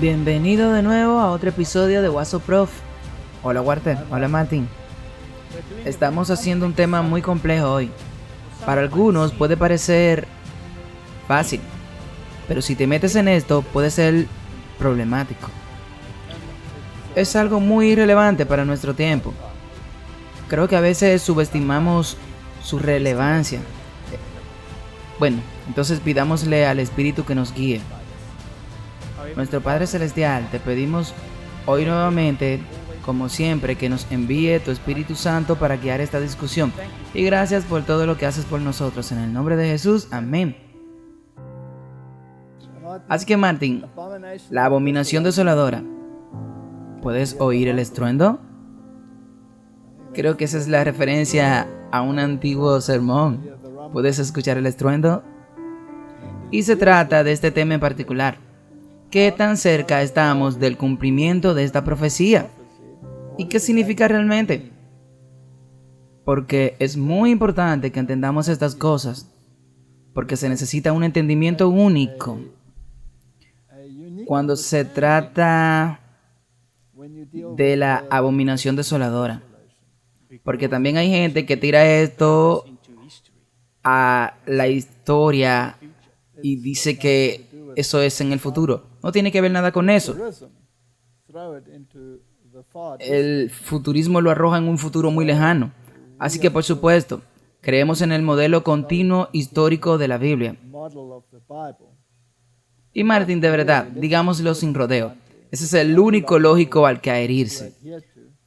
Bienvenido de nuevo a otro episodio de Waso Prof. Hola Walter, hola Martín. Estamos haciendo un tema muy complejo hoy. Para algunos puede parecer fácil, pero si te metes en esto puede ser problemático. Es algo muy relevante para nuestro tiempo. Creo que a veces subestimamos su relevancia. Bueno, entonces pidámosle al Espíritu que nos guíe. Nuestro Padre Celestial, te pedimos hoy nuevamente, como siempre, que nos envíe tu Espíritu Santo para guiar esta discusión. Y gracias por todo lo que haces por nosotros. En el nombre de Jesús, amén. Así que Martín, la abominación desoladora. ¿Puedes oír el estruendo? Creo que esa es la referencia a un antiguo sermón. ¿Puedes escuchar el estruendo? Y se trata de este tema en particular. ¿Qué tan cerca estamos del cumplimiento de esta profecía? ¿Y qué significa realmente? Porque es muy importante que entendamos estas cosas, porque se necesita un entendimiento único cuando se trata de la abominación desoladora. Porque también hay gente que tira esto a la historia y dice que eso es en el futuro. No tiene que ver nada con eso. El futurismo lo arroja en un futuro muy lejano. Así que, por supuesto, creemos en el modelo continuo histórico de la Biblia. Y Martín, de verdad, digámoslo sin rodeo, ese es el único lógico al que adherirse.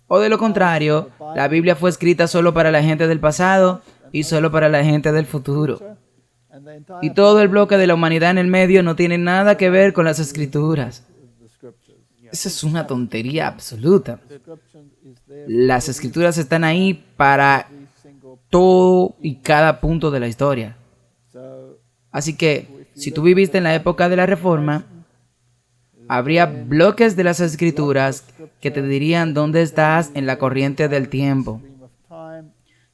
O de lo contrario, la Biblia fue escrita solo para la gente del pasado y solo para la gente del futuro. Y todo el bloque de la humanidad en el medio no tiene nada que ver con las escrituras. Esa es una tontería absoluta. Las escrituras están ahí para todo y cada punto de la historia. Así que, si tú viviste en la época de la Reforma, habría bloques de las escrituras que te dirían dónde estás en la corriente del tiempo.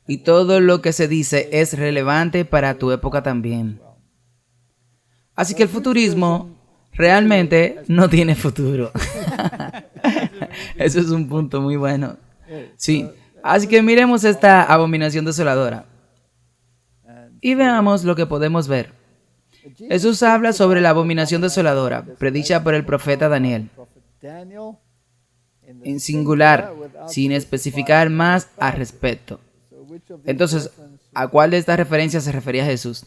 Y todo lo que se dice es relevante para tu época también. Así que el futurismo realmente no tiene futuro. Eso es un punto muy bueno. Sí, así que miremos esta abominación desoladora. Y veamos lo que podemos ver. Jesús habla sobre la abominación desoladora, predicha por el profeta Daniel. En singular, sin especificar más al respecto. Entonces, ¿a cuál de estas referencias se refería Jesús?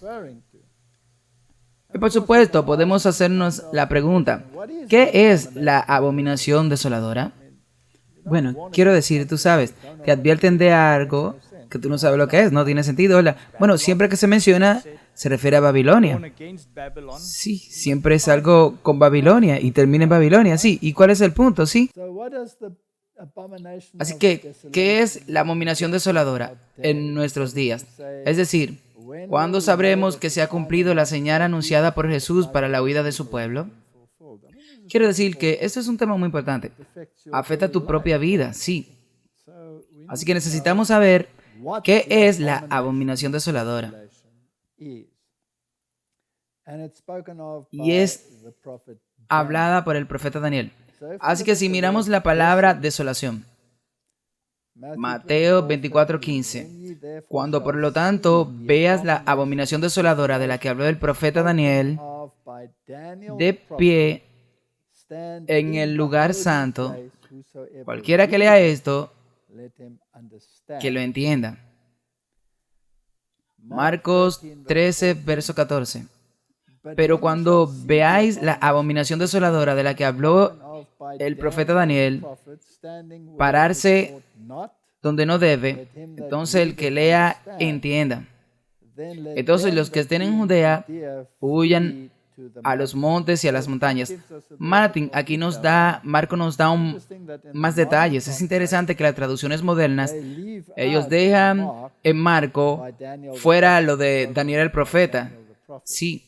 Y por supuesto, podemos hacernos la pregunta, ¿qué es la abominación desoladora? Bueno, quiero decir, tú sabes, te advierten de algo que tú no sabes lo que es, no tiene sentido. Bueno, siempre que se menciona, se refiere a Babilonia. Sí, siempre es algo con Babilonia y termina en Babilonia, sí. ¿Y cuál es el punto? Sí. Así que, ¿qué es la abominación desoladora en nuestros días? Es decir, ¿cuándo sabremos que se ha cumplido la señal anunciada por Jesús para la huida de su pueblo? Quiero decir que esto es un tema muy importante. Afecta tu propia vida, sí. Así que necesitamos saber qué es la abominación desoladora. Y es hablada por el profeta Daniel. Así que si miramos la palabra desolación, Mateo 24:15, cuando por lo tanto veas la abominación desoladora de la que habló el profeta Daniel, de pie en el lugar santo, cualquiera que lea esto, que lo entienda. Marcos 13, verso 14. Pero cuando veáis la abominación desoladora de la que habló el profeta Daniel, pararse donde no debe, entonces el que lea entienda. Entonces los que estén en Judea huyan a los montes y a las montañas. Martín, aquí Marco nos da más detalles. Es interesante que las traducciones modernas, ellos dejan en Marco fuera lo de Daniel el profeta. Sí.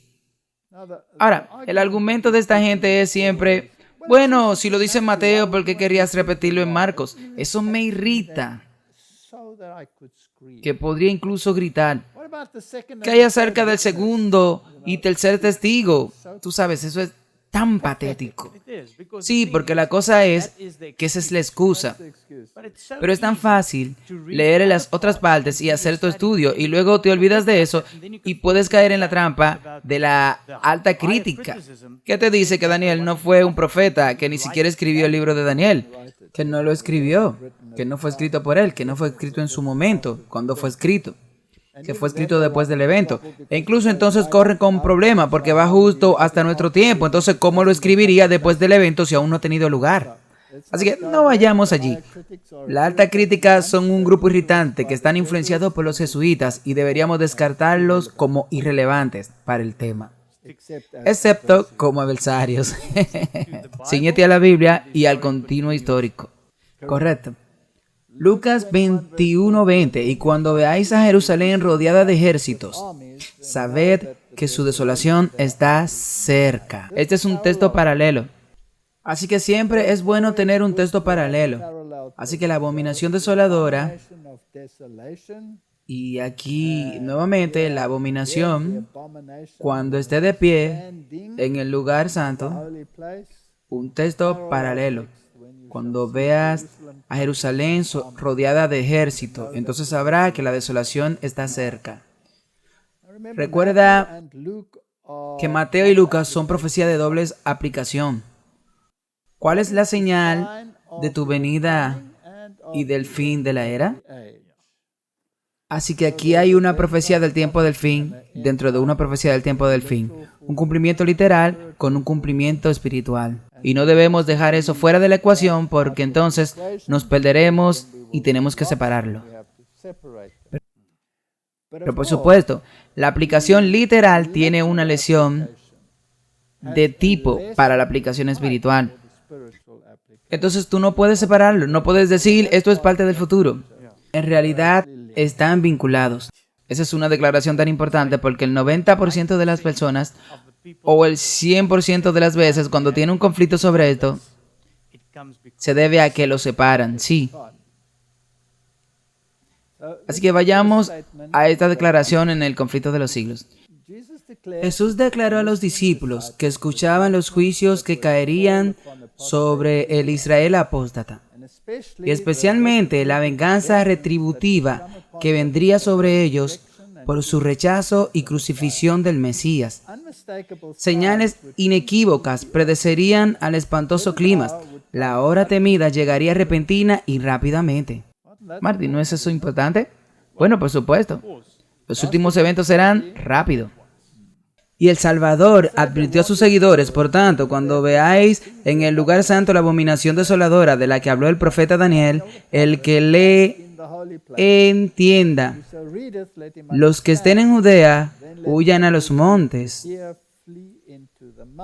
Ahora, el argumento de esta gente es siempre, bueno, si lo dice Mateo, ¿por qué querías repetirlo en Marcos? Eso me irrita. Que podría incluso gritar. ¿Qué hay acerca del segundo y tercer testigo? Tú sabes, eso es tan patético. Sí, porque la cosa es que esa es la excusa. Pero es tan fácil leer las otras partes y hacer tu estudio y luego te olvidas de eso y puedes caer en la trampa de la alta crítica. ¿Qué te dice que Daniel no fue un profeta, que ni siquiera escribió el libro de Daniel? Que no lo escribió, que no fue escrito por él, que no fue escrito en su momento, cuando fue escrito, que fue escrito después del evento. E incluso entonces corre con un problema porque va justo hasta nuestro tiempo. Entonces, ¿cómo lo escribiría después del evento si aún no ha tenido lugar? Así que no vayamos allí. La alta crítica son un grupo irritante que están influenciados por los jesuitas y deberíamos descartarlos como irrelevantes para el tema. Excepto como adversarios. Ciñete a la Biblia y al continuo histórico. Correcto. Lucas 21:20. Y cuando veáis a Jerusalén rodeada de ejércitos, sabed que su desolación está cerca. Este es un texto paralelo. Así que siempre es bueno tener un texto paralelo. Así que la abominación desoladora, y aquí nuevamente la abominación, cuando esté de pie en el lugar santo, un texto paralelo. Cuando veas a Jerusalén rodeada de ejército, entonces sabrá que la desolación está cerca. Recuerda que Mateo y Lucas son profecías de doble aplicación. ¿Cuál es la señal de tu venida y del fin de la era? Así que aquí hay una profecía del tiempo del fin dentro de una profecía del tiempo del fin. Un cumplimiento literal con un cumplimiento espiritual. Y no debemos dejar eso fuera de la ecuación porque entonces nos perderemos y tenemos que separarlo. Pero por supuesto, la aplicación literal tiene una lección de tipo para la aplicación espiritual. Entonces tú no puedes separarlo, no puedes decir esto es parte del futuro. En realidad están vinculados. Esa es una declaración tan importante porque el 90% de las personas o el 100% de las veces cuando tiene un conflicto sobre esto se debe a que lo separan, sí. Así que vayamos a esta declaración en el conflicto de los siglos. Jesús declaró a los discípulos que escuchaban los juicios que caerían sobre el Israel apóstata, y especialmente la venganza retributiva que vendría sobre ellos por su rechazo y crucifixión del Mesías. Señales inequívocas predecerían al espantoso clima. La hora temida llegaría repentina y rápidamente. Martín, ¿no es eso importante? Bueno, por supuesto. Los últimos eventos serán rápidos. Y el Salvador advirtió a sus seguidores, por tanto, cuando veáis en el lugar santo la abominación desoladora de la que habló el profeta Daniel, el que lee entienda. Los que estén en Judea, huyan a los montes.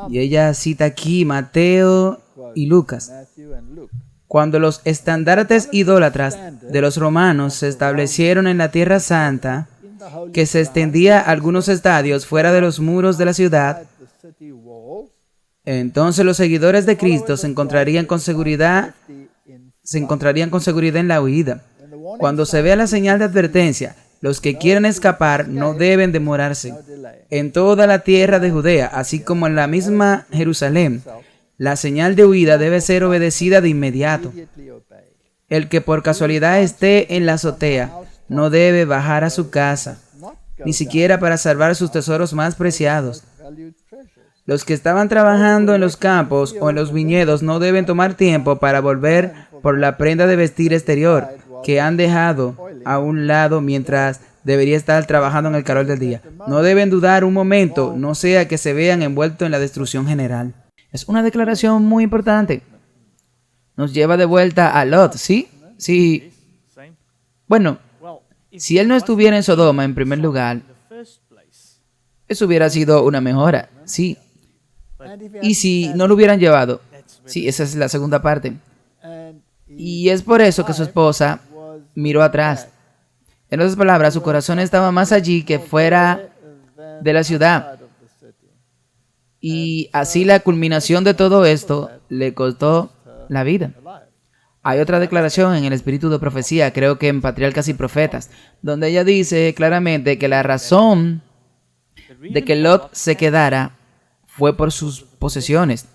Y ella cita aquí Mateo y Lucas. Cuando los estandartes idólatras de los romanos se establecieron en la Tierra Santa, que se extendía a algunos estadios fuera de los muros de la ciudad, entonces los seguidores de Cristo se encontrarían con seguridad en la huida. Cuando se vea la señal de advertencia, los que quieren escapar no deben demorarse. En toda la tierra de Judea, así como en la misma Jerusalén, la señal de huida debe ser obedecida de inmediato. El que por casualidad esté en la azotea no debe bajar a su casa, ni siquiera para salvar sus tesoros más preciados. Los que estaban trabajando en los campos o en los viñedos no deben tomar tiempo para volver por la prenda de vestir exterior que han dejado a un lado mientras debería estar trabajando en el calor del día. No deben dudar un momento, no sea que se vean envueltos en la destrucción general. Es una declaración muy importante. Nos lleva de vuelta a Lot, ¿sí? Sí. Bueno, si él no estuviera en Sodoma en primer lugar, eso hubiera sido una mejora, sí. Y si no lo hubieran llevado, sí, esa es la segunda parte. Y es por eso que su esposa miró atrás. En otras palabras, su corazón estaba más allí que fuera de la ciudad. Y así la culminación de todo esto le costó la vida. Hay otra declaración en el espíritu de profecía, creo que en Patriarcas y Profetas, donde ella dice claramente que la razón de que Lot se quedara fue por sus posesiones.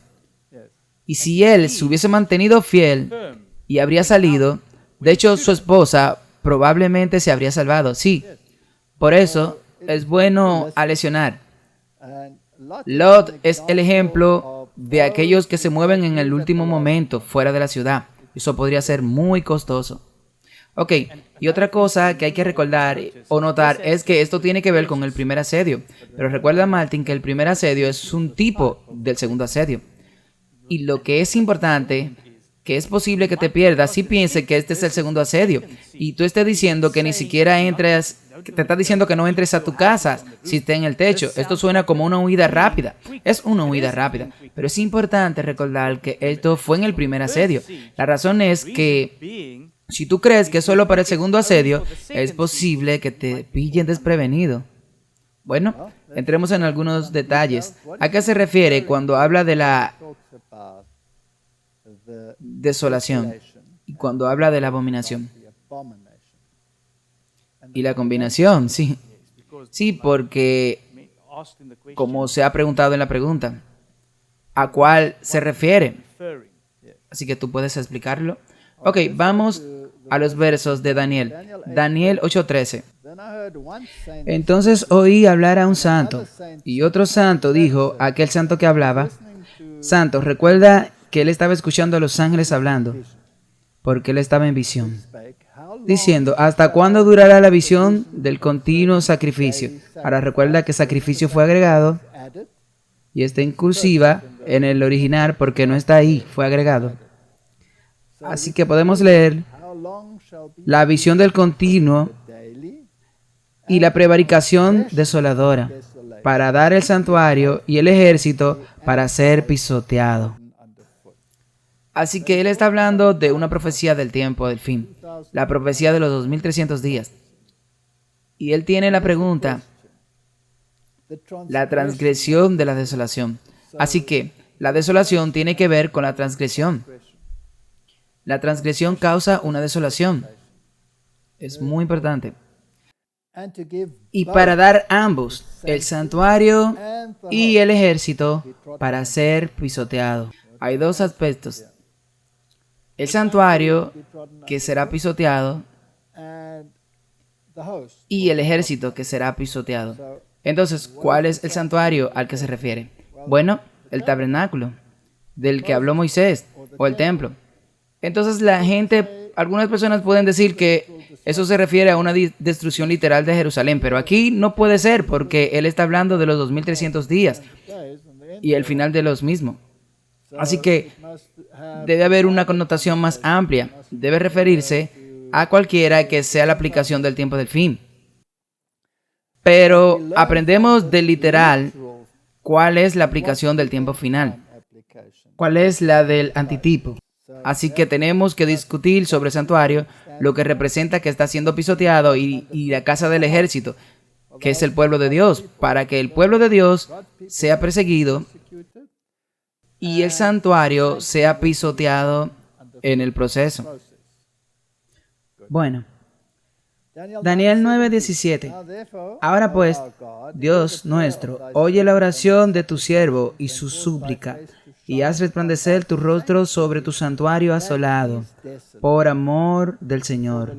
Y si él se hubiese mantenido fiel y habría salido, de hecho su esposa probablemente se habría salvado, sí. Por eso es bueno aleccionar. Lot es el ejemplo de aquellos que se mueven en el último momento fuera de la ciudad. Eso podría ser muy costoso. Ok, y otra cosa que hay que recordar o notar es que esto tiene que ver con el primer asedio. Pero recuerda, Martin, que el primer asedio es un tipo del segundo asedio. Y lo que es importante, que es posible que te pierdas si pienses que este es el segundo asedio. Y tú estés diciendo que ni siquiera entres, que te está diciendo que no entres a tu casa si está en el techo. Esto suena como una huida rápida. Es una huida rápida. Pero es importante recordar que esto fue en el primer asedio. La razón es que si tú crees que es solo para el segundo asedio, es posible que te pillen desprevenido. Bueno, entremos en algunos detalles. ¿A qué se refiere cuando habla de la desolación y cuando habla de la abominación? Y la combinación, sí. Sí, porque, como se ha preguntado en la pregunta, ¿a cuál se refiere? Así que tú puedes explicarlo. Ok, vamos a los versos de Daniel. Daniel 8:13. Entonces oí hablar a un santo, y otro santo dijo a aquel santo que hablaba: Santo, recuerda que él estaba escuchando a los ángeles hablando, porque él estaba en visión, diciendo: ¿hasta cuándo durará la visión del continuo sacrificio? Ahora recuerda que sacrificio fue agregado, y está inclusiva en el original porque no está ahí, fue agregado. Así que podemos leer la visión del continuo y la prevaricación desoladora para dar el santuario y el ejército para ser pisoteado. Así que él está hablando de una profecía del tiempo del fin, la profecía de los 2300 días. Y él tiene la pregunta, la transgresión de la desolación. Así que la desolación tiene que ver con la transgresión. La transgresión causa una desolación. Es muy importante. Y para dar ambos, el santuario y el ejército, para ser pisoteado. Hay dos aspectos. El santuario, que será pisoteado, y el ejército, que será pisoteado. Entonces, ¿cuál es el santuario al que se refiere? Bueno, el tabernáculo, del que habló Moisés, o el templo. Entonces la gente, algunas personas pueden decir que eso se refiere a una destrucción literal de Jerusalén, pero aquí no puede ser porque él está hablando de los 2300 días y el final de los mismos. Así que debe haber una connotación más amplia, debe referirse a cualquiera que sea la aplicación del tiempo del fin. Pero aprendemos del literal cuál es la aplicación del tiempo final, cuál es la del antitipo. Así que tenemos que discutir sobre el santuario, lo que representa que está siendo pisoteado, y la casa del ejército, que es el pueblo de Dios, para que el pueblo de Dios sea perseguido y el santuario sea pisoteado en el proceso. Bueno, Daniel 9:17. Ahora pues, Dios nuestro, oye la oración de tu siervo y su súplica, y haz resplandecer tu rostro sobre tu santuario asolado, por amor del Señor.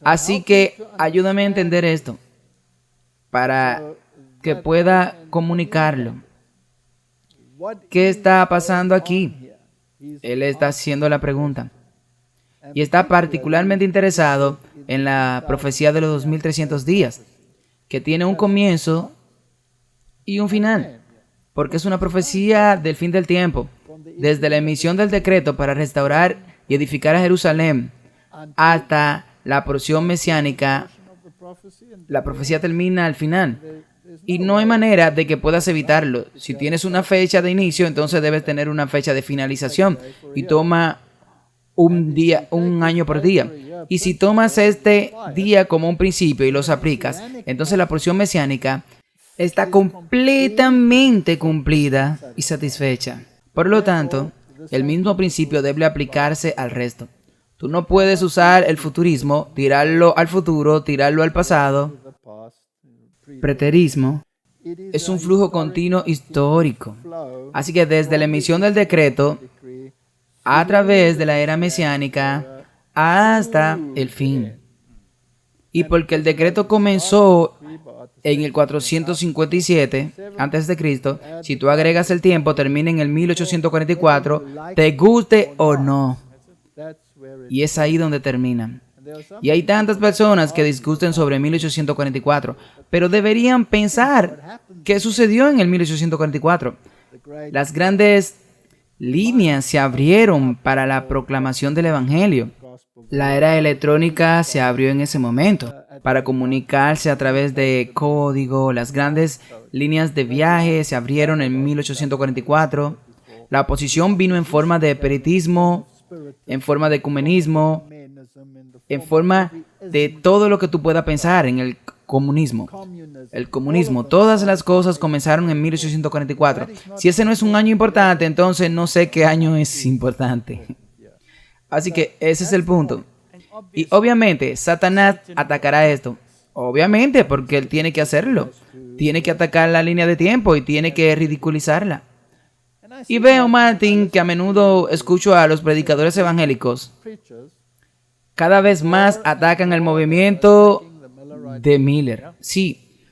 Así que ayúdame a entender esto, para que pueda comunicarlo. ¿Qué está pasando aquí? Él está haciendo la pregunta. Y está particularmente interesado en la profecía de los 2300 días, que tiene un comienzo y un final. Porque es una profecía del fin del tiempo, desde la emisión del decreto para restaurar y edificar a Jerusalén hasta la porción mesiánica. La profecía termina al final y no hay manera de que puedas evitarlo. Si tienes una fecha de inicio, entonces debes tener una fecha de finalización y toma un año por día. Y si tomas este día como un principio y los aplicas, entonces la porción mesiánica está completamente cumplida y satisfecha. Por lo tanto, el mismo principio debe aplicarse al resto. Tú no puedes usar el futurismo, tirarlo al futuro, tirarlo al pasado, preterismo, Es un flujo continuo histórico. Así que desde la emisión del decreto, a través de la era mesiánica, hasta el fin. Y porque el decreto comenzó en el 457 antes de Cristo, si tú agregas el tiempo, termina en el 1844, te guste o no. Y es ahí donde termina. Y hay tantas personas que discuten sobre 1844, pero deberían pensar qué sucedió en el 1844. Las grandes líneas se abrieron para la proclamación del Evangelio. La era electrónica se abrió en ese momento para comunicarse a través de código. Las grandes líneas de viaje se abrieron en 1844. La oposición vino en forma de espiritismo, en forma de ecumenismo, en forma de todo lo que tú puedas pensar en el comunismo. El comunismo, todas las cosas comenzaron en 1844. Si ese no es un año importante, entonces no sé qué año es importante. Así que ese es el punto. Y obviamente Satanás atacará esto. Obviamente, porque él tiene que hacerlo. Tiene que atacar la línea de tiempo y tiene que ridiculizarla. Y veo, Martin, que a menudo escucho a los predicadores evangélicos. Cada vez más atacan el movimiento de Miller. Sí,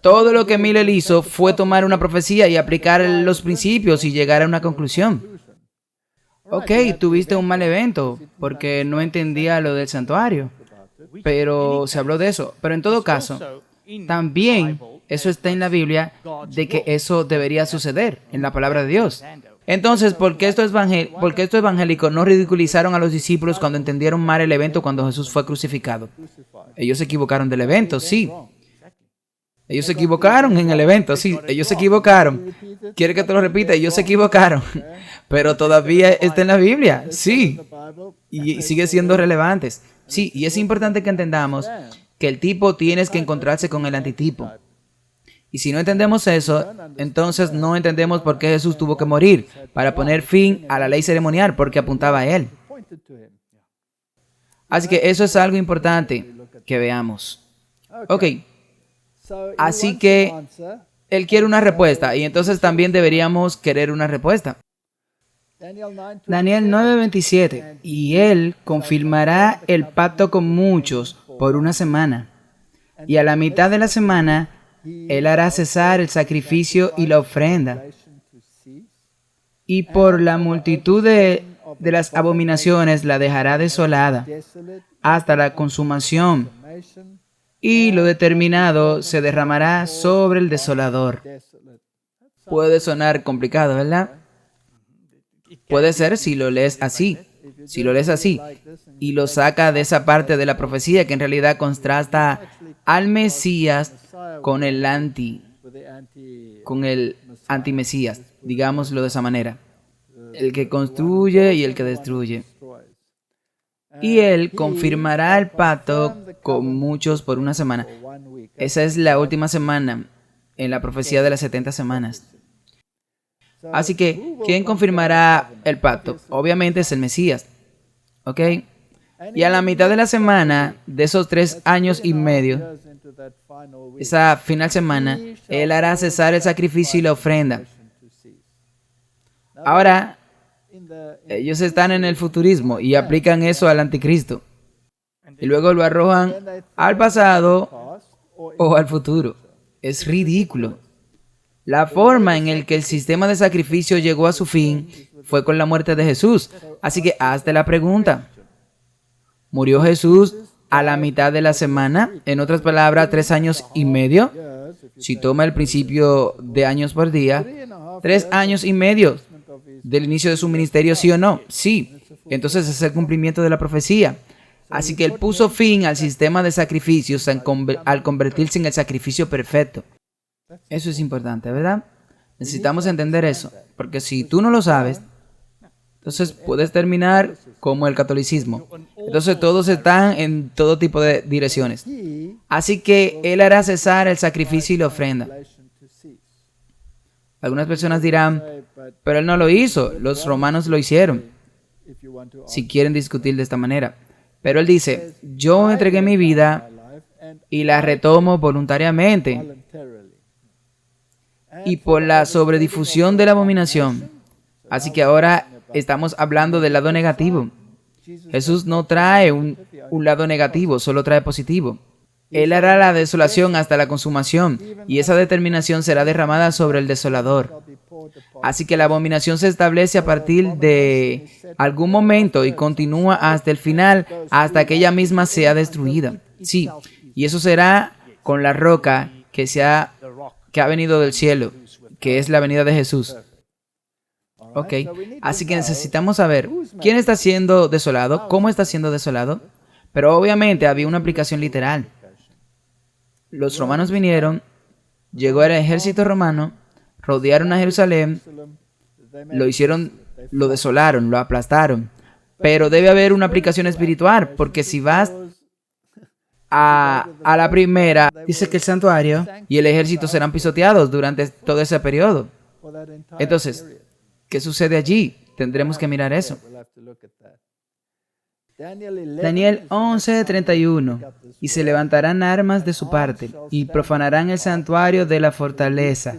todo lo que Miller hizo fue tomar una profecía y aplicar los principios y llegar a una conclusión. Ok, tuviste un mal evento porque no entendía lo del santuario, pero se habló de eso. Pero en todo caso, también eso está en la Biblia de que eso debería suceder en la palabra de Dios. Entonces, ¿por qué estos evangélicos no ridiculizaron a los discípulos cuando entendieron mal el evento cuando Jesús fue crucificado? Ellos se equivocaron del evento, sí. Ellos se equivocaron en el evento, sí. Ellos se equivocaron. ¿Quiere que te lo repita? Ellos se equivocaron. Pero todavía está en la Biblia, sí. Y sigue siendo relevantes. Sí, y es importante que entendamos que el tipo tienes que encontrarse con el antitipo. Y si no entendemos eso, entonces no entendemos por qué Jesús tuvo que morir para poner fin a la ley ceremonial, porque apuntaba a él. Así que eso es algo importante que veamos. Ok. Así que él quiere una respuesta y entonces también deberíamos querer una respuesta. Daniel 9:27. Y él confirmará el pacto con muchos por una semana. Y a la mitad de la semana, él hará cesar el sacrificio y la ofrenda. Y por la multitud de las abominaciones la dejará desolada hasta la consumación. Y lo determinado se derramará sobre el desolador. Puede sonar complicado, ¿verdad? Puede ser si lo lees así. Si lo lees así y lo saca de esa parte de la profecía que en realidad contrasta al Mesías con el antimesías, digámoslo de esa manera. El que construye y el que destruye. Y él confirmará el pacto con muchos por una semana. Esa es la última semana en la profecía de las 70 semanas. Así que, ¿quién confirmará el pacto? Obviamente es el Mesías. ¿Ok? Y a la mitad de la semana, de esos 3 años y medio, esa final semana, él hará cesar el sacrificio y la ofrenda. Ahora, ellos están en el futurismo y aplican eso al anticristo. Y luego lo arrojan al pasado o al futuro. Es ridículo. La forma en la que el sistema de sacrificio llegó a su fin fue con la muerte de Jesús. Así que hazte la pregunta. ¿Murió Jesús a la mitad de la semana? En otras palabras, 3 años y medio. Si toma el principio de años por día, 3 años y medio del inicio de su ministerio, ¿sí o no? Sí. Entonces es el cumplimiento de la profecía. Así que él puso fin al sistema de sacrificios al convertirse en el sacrificio perfecto. Eso es importante, ¿verdad? Necesitamos entender eso, porque si tú no lo sabes, entonces puedes terminar como el catolicismo. Entonces todos están en todo tipo de direcciones. Así que él hará cesar el sacrificio y la ofrenda. Algunas personas dirán, pero él no lo hizo, los romanos lo hicieron. Si quieren discutir de esta manera. Pero él dice, yo entregué mi vida y la retomo voluntariamente. y por la sobredifusión de la abominación. Así que ahora estamos hablando del lado negativo. Jesús no trae un lado negativo, solo trae positivo. Él hará la desolación hasta la consumación, y esa determinación será derramada sobre el desolador. Así que la abominación se establece a partir de algún momento y continúa hasta el final, hasta que ella misma sea destruida. Sí, y eso será con la roca que ha venido del cielo, que es la venida de Jesús. Ok, así que necesitamos saber quién está siendo desolado, cómo está siendo desolado, pero obviamente había una aplicación literal. Los romanos vinieron, llegó el ejército romano, rodearon a Jerusalén, lo desolaron, lo aplastaron. Pero debe haber una aplicación espiritual, porque si vas a la primera, dice que el santuario y el ejército serán pisoteados durante todo ese periodo. Entonces, ¿qué sucede allí? Tendremos que mirar eso. Daniel 11:31. Y se levantarán armas de su parte y profanarán el santuario de la fortaleza.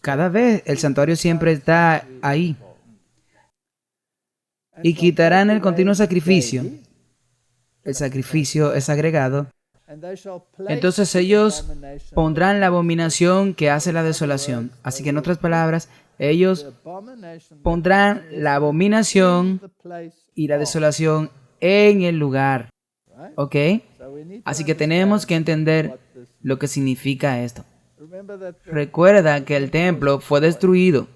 Cada vez el santuario siempre está ahí. Y quitarán el continuo sacrificio. El sacrificio es agregado. Entonces ellos pondrán la abominación que hace la desolación. Así que en otras palabras, ellos pondrán la abominación y la desolación en el lugar. ¿Ok? Así que tenemos que entender lo que significa esto. Recuerda que el templo fue destruido.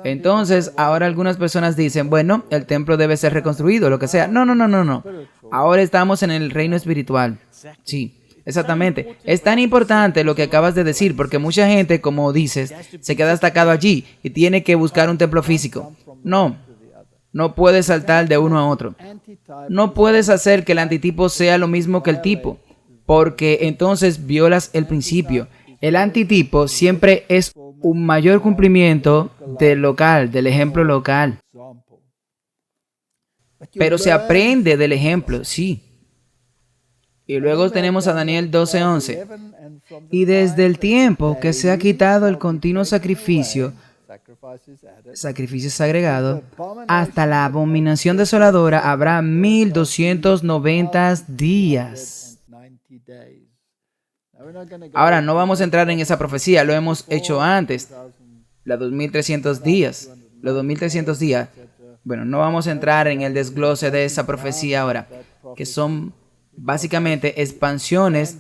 Entonces, ahora algunas personas dicen, bueno, el templo debe ser reconstruido, lo que sea. No, no, no, no, no. Ahora estamos en el reino espiritual. Sí. Exactamente. Es tan importante lo que acabas de decir, porque mucha gente, como dices, se queda destacado allí y tiene que buscar un templo físico. No, no puedes saltar de uno a otro. No puedes hacer que el antitipo sea lo mismo que el tipo, porque entonces violas el principio. El antitipo siempre es un mayor cumplimiento del local, del ejemplo local. Pero se aprende del ejemplo, sí. Y luego tenemos a Daniel 12:11. Y desde el tiempo que se ha quitado el continuo sacrificio agregado, hasta la abominación desoladora habrá 1290 días. Ahora, no vamos a entrar en esa profecía, lo hemos hecho antes, los 2300 días. Los 2300 días. Bueno, no vamos a entrar en el desglose de esa profecía ahora, que son básicamente expansiones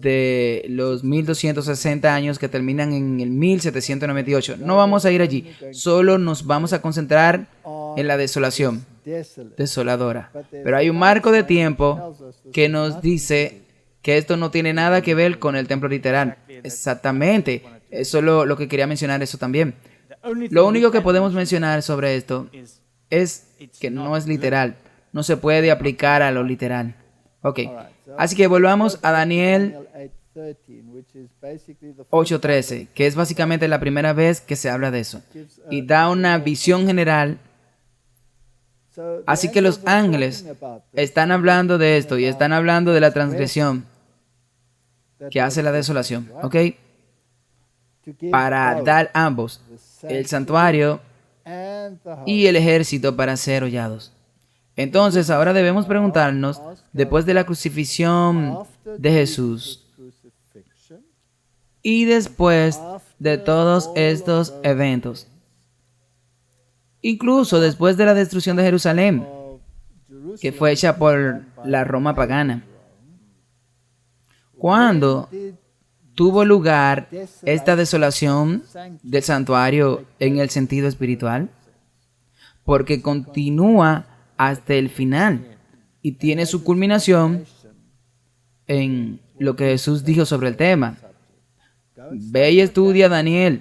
de los 1260 años que terminan en el 1798. No vamos a ir allí, solo nos vamos a concentrar en la desolación desoladora. Pero hay un marco de tiempo que nos dice que esto no tiene nada que ver con el templo literal. Exactamente, eso es lo que quería mencionar, eso también. Lo único que podemos mencionar sobre esto es que no es literal. No se puede aplicar a lo literal. Ok, así que volvamos a Daniel 8:13, que es básicamente la primera vez que se habla de eso. Y da una visión general. Así que los ángeles están hablando de esto y están hablando de la transgresión que hace la desolación. Ok, para dar ambos, el santuario y el ejército, para ser hollados. Entonces, ahora debemos preguntarnos, después de la crucifixión de Jesús y después de todos estos eventos, incluso después de la destrucción de Jerusalén, que fue hecha por la Roma pagana, ¿cuándo tuvo lugar esta desolación del santuario en el sentido espiritual? Porque continúa hasta el final y tiene su culminación en lo que Jesús dijo sobre el tema. Ve y estudia Daniel.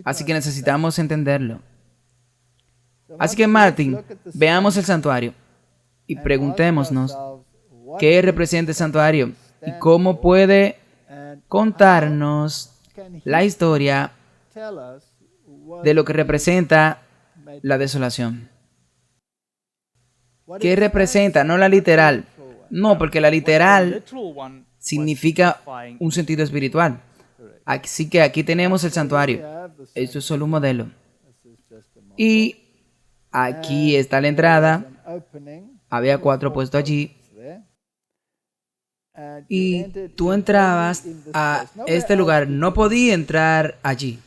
Así que necesitamos entenderlo. Así que, Martin, veamos el santuario y preguntémonos qué representa el santuario y cómo puede contarnos la historia de lo que representa la desolación. ¿Qué representa? No la literal. No, porque la literal significa un sentido espiritual. Así que aquí tenemos el santuario. Esto es solo un modelo. Y aquí está la entrada. Había 4 puestos allí. Y tú entrabas a este lugar. No podía entrar allí.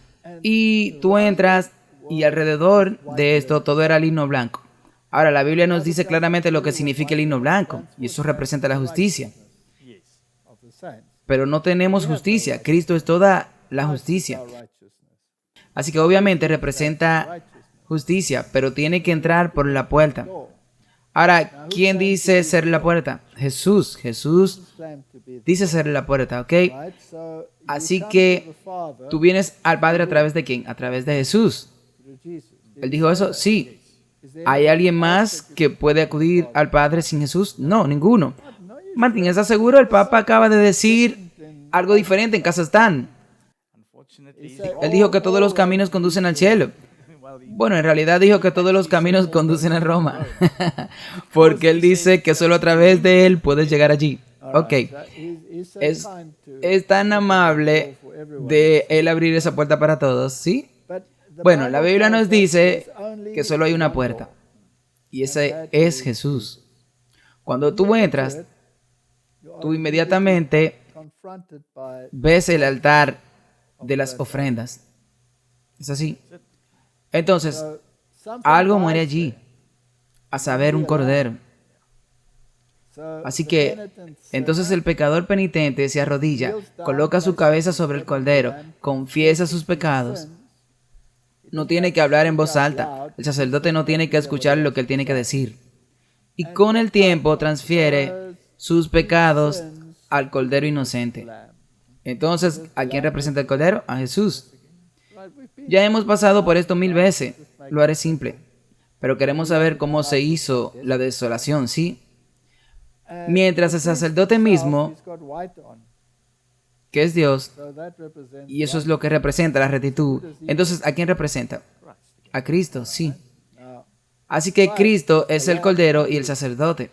Y tú entras y alrededor de esto todo era lino blanco. Ahora, la Biblia nos dice claramente lo que significa el lino blanco. Y eso representa la justicia. Pero no tenemos justicia. Cristo es toda la justicia. Así que obviamente representa justicia, pero tiene que entrar por la puerta. Ahora, ¿quién dice ser la puerta? Jesús. Jesús dice ser la puerta, ¿ok? Así que tú vienes al Padre a través de ¿quién? A través de Jesús. ¿Él dijo eso? Sí. ¿Hay alguien más que puede acudir al Padre sin Jesús? No, ninguno. Martín, ¿estás seguro? El Papa acaba de decir algo diferente en Kazajstán. Él dijo que todos los caminos conducen al cielo. Bueno, en realidad dijo que todos los caminos conducen a Roma. Porque él dice que solo a través de él puedes llegar allí. Ok. Es tan amable de él abrir esa puerta para todos, ¿sí? Bueno, la Biblia nos dice que solo hay una puerta. Y ese es Jesús. Cuando tú entras, tú inmediatamente ves el altar de las ofrendas. ¿Es así? Entonces, algo muere allí, a saber, un cordero. Así que, entonces el pecador penitente se arrodilla, coloca su cabeza sobre el cordero, confiesa sus pecados. No tiene que hablar en voz alta. El sacerdote no tiene que escuchar lo que él tiene que decir. Y con el tiempo transfiere sus pecados al cordero inocente. Entonces, ¿a quién representa el cordero? A Jesús. Ya hemos pasado por esto 1000 veces. Lo haré simple. Pero queremos saber cómo se hizo la desolación, ¿sí? Mientras el sacerdote mismo, que es Dios, y eso es lo que representa la rectitud. Entonces, ¿a quién representa? A Cristo, sí. Así que Cristo es el cordero y el sacerdote.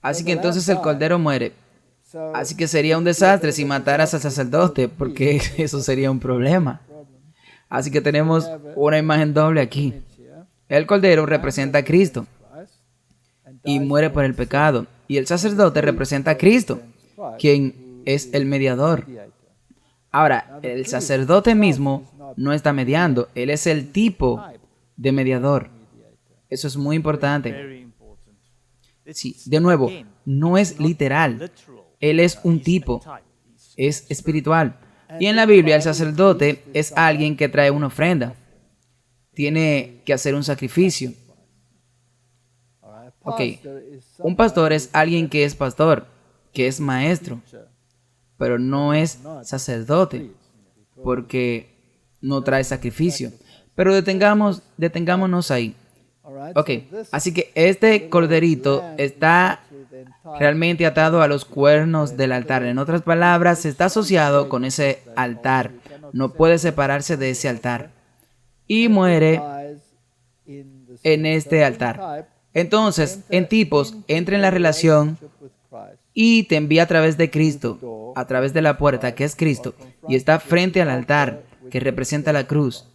Así que entonces el cordero muere. Así que sería un desastre si mataras al sacerdote, porque eso sería un problema. Así que tenemos una imagen doble aquí. El cordero representa a Cristo y muere por el pecado. Y el sacerdote representa a Cristo, quien es el mediador. Ahora, el sacerdote mismo no está mediando. Él es el tipo de mediador. Eso es muy importante. Sí, de nuevo, no es literal. Él es un tipo, es espiritual. Y en la Biblia el sacerdote es alguien que trae una ofrenda. Tiene que hacer un sacrificio. Ok, un pastor es alguien que es pastor, que es maestro, pero no es sacerdote, porque no trae sacrificio. Pero detengámonos ahí. Ok, así que este corderito está realmente atado a los cuernos del altar. En otras palabras, está asociado con ese altar. No puede separarse de ese altar. Y muere en este altar. Entonces, en tipos, entra en la relación y te envía a través de Cristo, a través de la puerta, que es Cristo, y está frente al altar, que representa la cruz.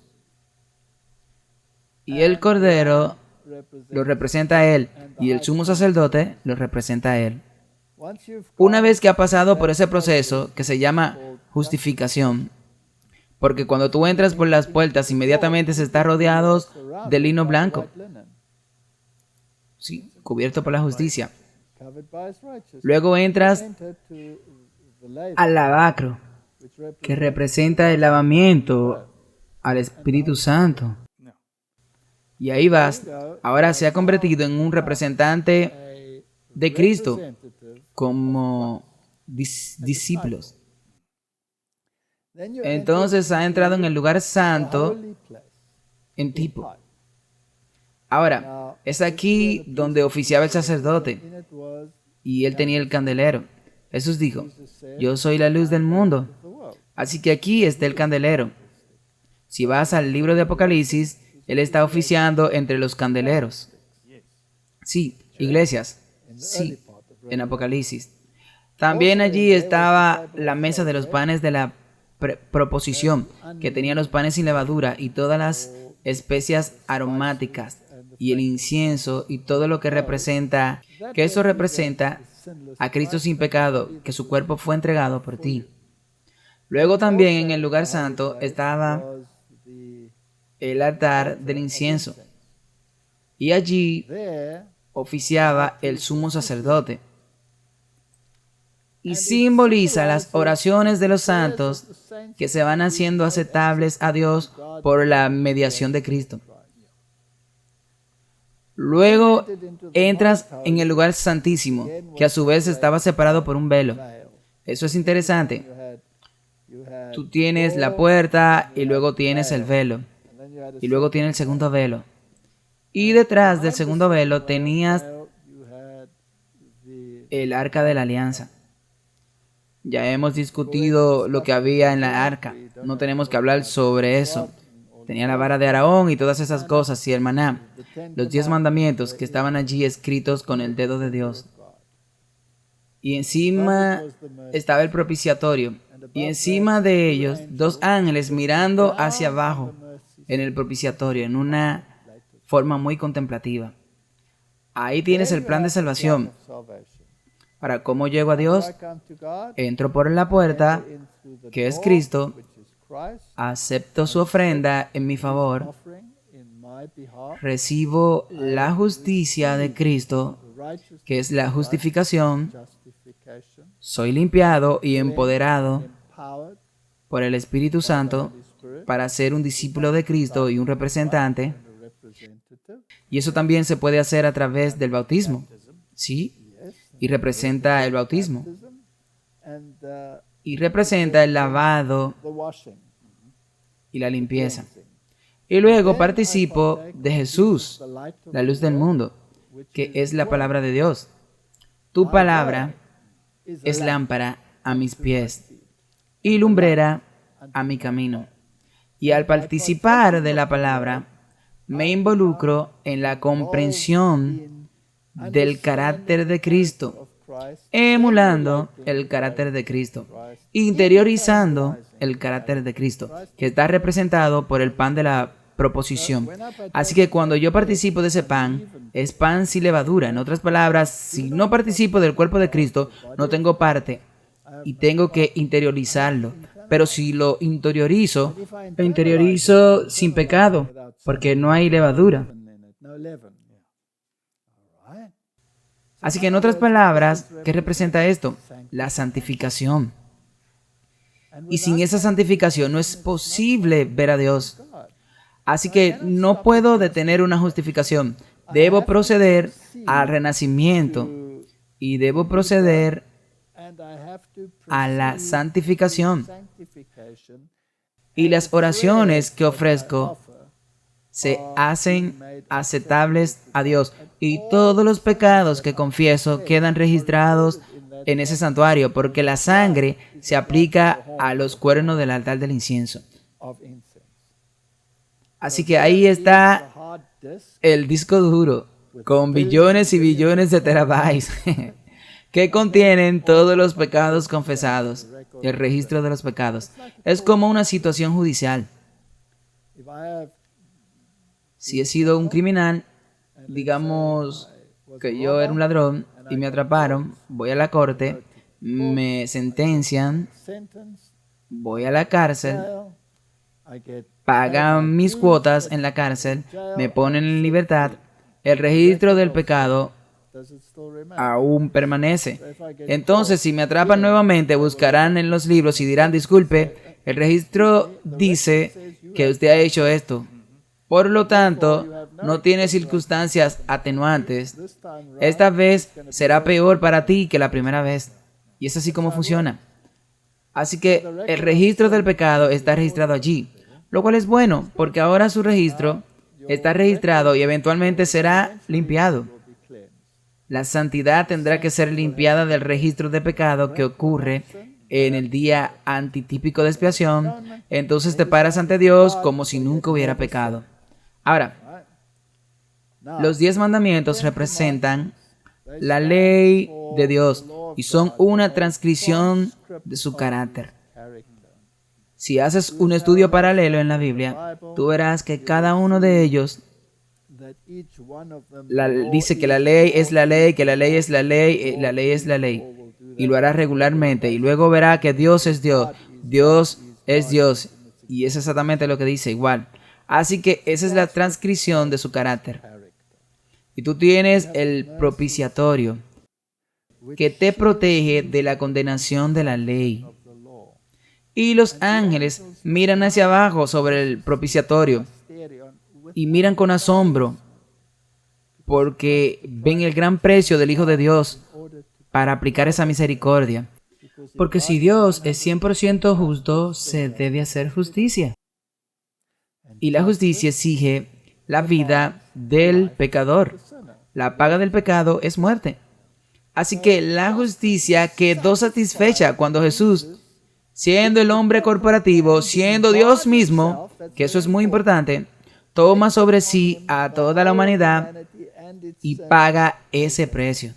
Y el cordero lo representa a él, y el sumo sacerdote lo representa a él. Una vez que ha pasado por ese proceso que se llama justificación, porque cuando tú entras por las puertas, inmediatamente se está rodeado de lino blanco, sí, cubierto por la justicia. Luego entras al lavacro, que representa el lavamiento al Espíritu Santo. Y ahí vas. Ahora se ha convertido en un representante de Cristo como discípulos. Entonces ha entrado en el lugar santo en tipo. Ahora, es aquí donde oficiaba el sacerdote y él tenía el candelero. Jesús dijo, yo soy la luz del mundo. Así que aquí está el candelero. Si vas al libro de Apocalipsis, él está oficiando entre los candeleros. Sí, iglesias. Sí, en Apocalipsis. También allí estaba la mesa de los panes de la proposición, que tenía los panes sin levadura y todas las especias aromáticas y el incienso y todo lo que representa, que eso representa a Cristo sin pecado, que su cuerpo fue entregado por ti. Luego también en el lugar santo estaba el altar del incienso y allí oficiaba el sumo sacerdote y simboliza las oraciones de los santos que se van haciendo aceptables a Dios por la mediación de Cristo. Luego entras en el lugar santísimo, que a su vez estaba separado por un velo. Eso es interesante. Tú tienes la puerta y luego tienes el velo. Y luego tienes el segundo velo. Y detrás del segundo velo tenías el arca de la alianza. Ya hemos discutido lo que había en la arca. No tenemos que hablar sobre eso. Tenía la vara de Aarón y todas esas cosas y el maná. Los 10 mandamientos que estaban allí escritos con el dedo de Dios. Y encima estaba el propiciatorio. Y encima de ellos, 2 ángeles mirando hacia abajo en el propiciatorio, en una forma muy contemplativa. Ahí tienes el plan de salvación. Ahora, ¿cómo llego a Dios? Entro por la puerta, que es Cristo, acepto su ofrenda en mi favor, recibo la justicia de Cristo, que es la justificación, soy limpiado y empoderado por el Espíritu Santo para ser un discípulo de Cristo y un representante. Y eso también se puede hacer a través del bautismo, ¿sí? Y representa el bautismo. Y representa el lavado y la limpieza. Y luego participo de Jesús, la luz del mundo, que es la palabra de Dios. Tu palabra es lámpara a mis pies y lumbrera a mi camino. Y al participar de la palabra, me involucro en la comprensión del carácter de Cristo, emulando el carácter de Cristo, interiorizando el carácter de Cristo, que está representado por el pan de la proposición. Así que cuando yo participo de ese pan, es pan sin levadura. En otras palabras, si no participo del cuerpo de Cristo, no tengo parte y tengo que interiorizarlo. Pero si lo interiorizo sin pecado, porque no hay levadura. Así que en otras palabras, ¿qué representa esto? La santificación. Y sin esa santificación no es posible ver a Dios. Así que no puedo detener una justificación. Debo proceder al renacimiento y debo proceder a la santificación. Y las oraciones que ofrezco se hacen aceptables a Dios. Y todos los pecados que confieso quedan registrados en ese santuario, porque la sangre se aplica a los cuernos del altar del incienso. Así que ahí está el disco duro, con billones y billones de terabytes, que contienen todos los pecados confesados, el registro de los pecados. Es como una situación judicial. Si he sido un criminal, digamos que yo era un ladrón y me atraparon, voy a la corte, me sentencian, voy a la cárcel, pagan mis cuotas en la cárcel, me ponen en libertad, el registro del pecado aún permanece. Entonces, si me atrapan nuevamente, buscarán en los libros y dirán, disculpe, el registro dice que usted ha hecho esto. Por lo tanto, no tiene circunstancias atenuantes. Esta vez será peor para ti que la primera vez. Y es así como funciona. Así que el registro del pecado está registrado allí, lo cual es bueno, porque ahora su registro está registrado y eventualmente será limpiado. La santidad tendrá que ser limpiada del registro de pecado que ocurre en el día antitípico de expiación. Entonces te paras ante Dios como si nunca hubiera pecado. Ahora, los 10 mandamientos representan la ley de Dios y son una transcripción de su carácter. Si haces un estudio paralelo en la Biblia, tú verás que cada uno de ellos dice que la ley es la ley, que la ley es la ley, la ley es la ley, y lo hará regularmente, y luego verá que Dios es Dios, Dios es Dios, y es exactamente lo que dice igual. Así que esa es la transcripción de su carácter. Y tú tienes el propiciatorio, que te protege de la condenación de la ley. Y los ángeles miran hacia abajo sobre el propiciatorio y miran con asombro porque ven el gran precio del Hijo de Dios para aplicar esa misericordia. Porque si Dios es 100% justo, se debe hacer justicia. Y la justicia exige la vida del pecador. La paga del pecado es muerte. Así que la justicia quedó satisfecha cuando Jesús, siendo el hombre corporativo, siendo Dios mismo, que eso es muy importante, toma sobre sí a toda la humanidad y paga ese precio.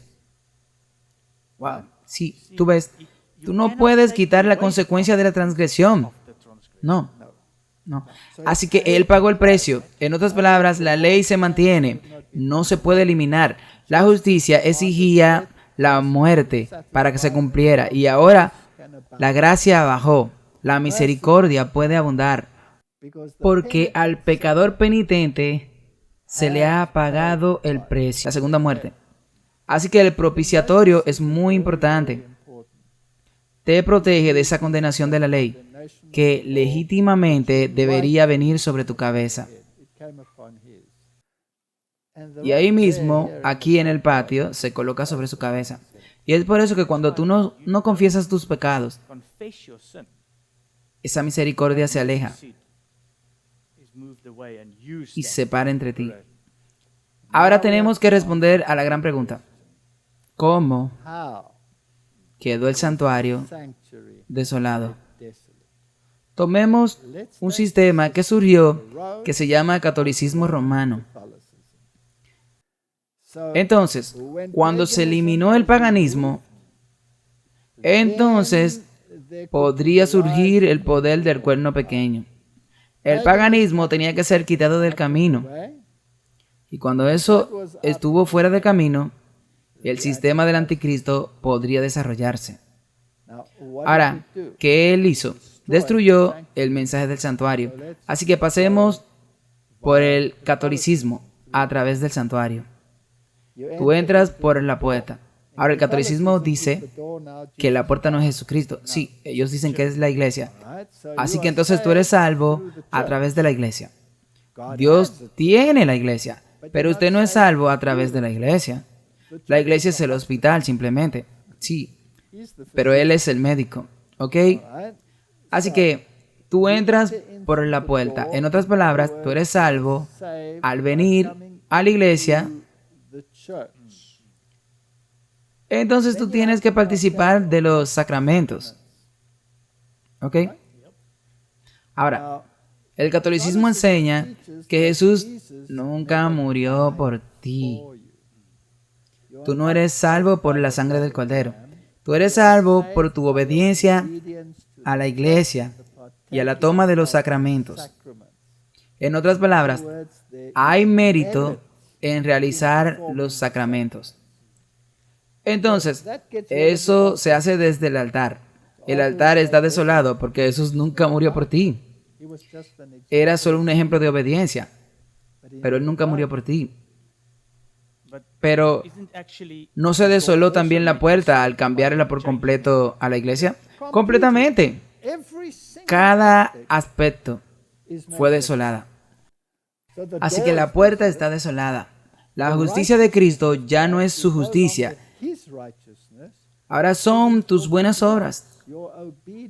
Wow. Sí, tú ves, tú no puedes quitar la consecuencia de la transgresión. No. Así que Él pagó el precio. En otras palabras, la ley se mantiene, no se puede eliminar. La justicia exigía la muerte para que se cumpliera. Y ahora la gracia bajó, la misericordia puede abundar, porque al pecador penitente se le ha pagado el precio, la segunda muerte. Así que el propiciatorio es muy importante. Te protege de esa condenación de la ley, que legítimamente debería venir sobre tu cabeza. Y ahí mismo, aquí en el patio, se coloca sobre su cabeza. Y es por eso que cuando tú no confiesas tus pecados, esa misericordia se aleja y se para entre ti. Ahora tenemos que responder a la gran pregunta. ¿Cómo quedó el santuario desolado? Tomemos un sistema que surgió que se llama catolicismo romano. Entonces, cuando se eliminó el paganismo, entonces podría surgir el poder del cuerno pequeño. El paganismo tenía que ser quitado del camino. Y cuando eso estuvo fuera de camino, el sistema del anticristo podría desarrollarse. Ahora, ¿qué él hizo? Destruyó el mensaje del santuario. Así que pasemos por el catolicismo a través del santuario. Tú entras por la puerta. Ahora, el catolicismo dice que la puerta no es Jesucristo. Sí, ellos dicen que es la iglesia. Así que entonces tú eres salvo a través de la iglesia. Dios tiene la iglesia, pero usted no es salvo a través de la iglesia. La iglesia es el hospital, simplemente. Sí, pero Él es el médico. ¿Ok? Así que tú entras por la puerta. En otras palabras, tú eres salvo al venir a la iglesia. Entonces tú tienes que participar de los sacramentos. ¿Ok? Ahora, el catolicismo enseña que Jesús nunca murió por ti. Tú no eres salvo por la sangre del Cordero. Tú eres salvo por tu obediencia a la iglesia y a la toma de los sacramentos. En otras palabras, hay mérito en realizar los sacramentos. Entonces, eso se hace desde el altar. El altar está desolado porque Jesús nunca murió por ti. Era solo un ejemplo de obediencia, pero Él nunca murió por ti. Pero, ¿no se desoló también la puerta al cambiarla por completo a la iglesia? Completamente. Cada aspecto fue desolada. Así que la puerta está desolada. La justicia de Cristo ya no es su justicia. Ahora son tus buenas obras,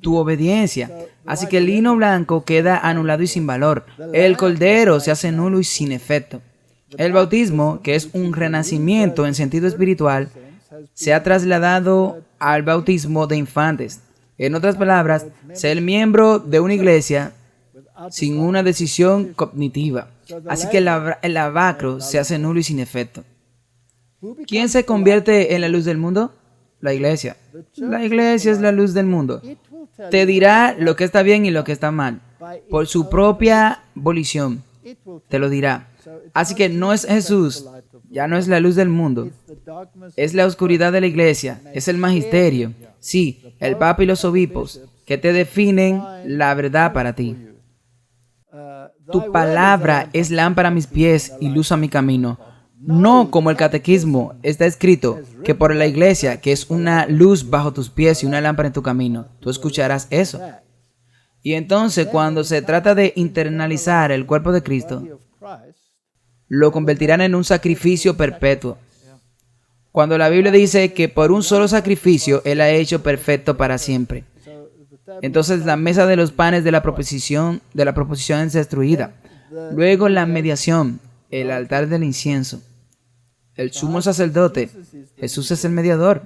tu obediencia. Así que el lino blanco queda anulado y sin valor. El cordero se hace nulo y sin efecto. El bautismo, que es un renacimiento en sentido espiritual, se ha trasladado al bautismo de infantes. En otras palabras, ser miembro de una iglesia sin una decisión cognitiva. Así que el lavacro se hace nulo y sin efecto. ¿Quién se convierte en la luz del mundo? La iglesia. La iglesia es la luz del mundo. Te dirá lo que está bien y lo que está mal. Por su propia volición te lo dirá. Así que no es Jesús, ya no es la luz del mundo. Es la oscuridad de la iglesia, es el magisterio. Sí, el Papa y los obispos que te definen la verdad para ti. Tu palabra es lámpara a mis pies y luz a mi camino. No como el catequismo, está escrito que por la iglesia, que es una luz bajo tus pies y una lámpara en tu camino, tú escucharás eso. Y entonces cuando se trata de internalizar el cuerpo de Cristo, lo convertirán en un sacrificio perpetuo. Cuando la Biblia dice que por un solo sacrificio Él ha hecho perfecto para siempre. Entonces la mesa de los panes de la proposición es destruida. Luego la mediación, el altar del incienso. El sumo sacerdote, Jesús es el mediador.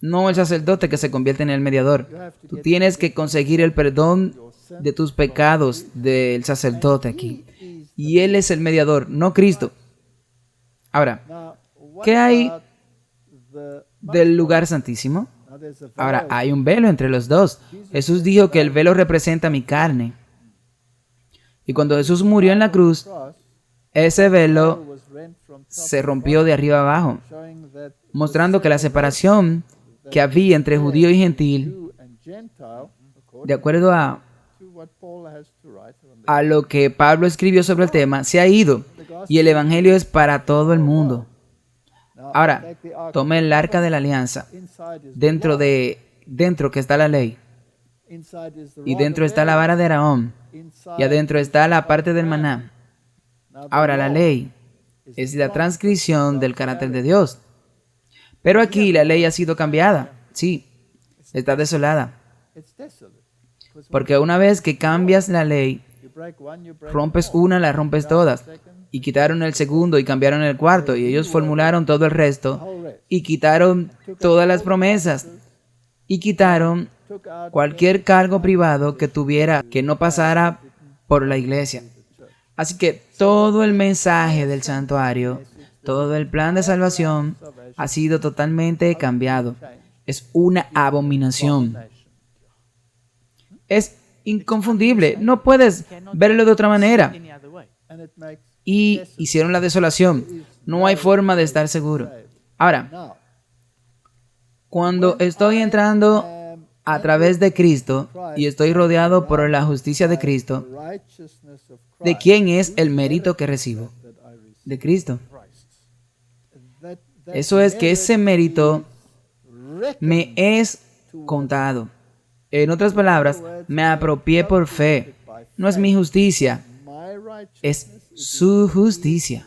No el sacerdote que se convierte en el mediador. Tú tienes que conseguir el perdón de tus pecados del sacerdote aquí. Y Él es el mediador, no Cristo. Ahora, ¿qué hay del lugar santísimo? Ahora, hay un velo entre los dos. Jesús dijo que el velo representa mi carne. Y cuando Jesús murió en la cruz, ese velo se rompió de arriba abajo, mostrando que la separación que había entre judío y gentil, de acuerdo a lo que Pablo escribió sobre el tema, se ha ido y el evangelio es para todo el mundo. Ahora, tome el arca de la alianza, dentro que está la ley, y dentro está la vara de Aarón, y adentro está la parte del maná. Ahora, la ley es la transcripción del carácter de Dios. Pero aquí la ley ha sido cambiada. Sí, está desolada. Porque una vez que cambias la ley, rompes una, la rompes todas. Y quitaron el segundo y cambiaron el cuarto. Y ellos formularon todo el resto. Y quitaron todas las promesas. Y quitaron cualquier cargo privado que tuviera, que no pasara por la iglesia. Así que todo el mensaje del santuario, todo el plan de salvación ha sido totalmente cambiado. Es una abominación. Es inconfundible. No puedes verlo de otra manera. Y hicieron la desolación. No hay forma de estar seguro. Ahora, cuando estoy entrando a través de Cristo y estoy rodeado por la justicia de Cristo, ¿de quién es el mérito que recibo? De Cristo. Eso es que ese mérito me es contado. En otras palabras, me apropié por fe. No es mi justicia, es su justicia.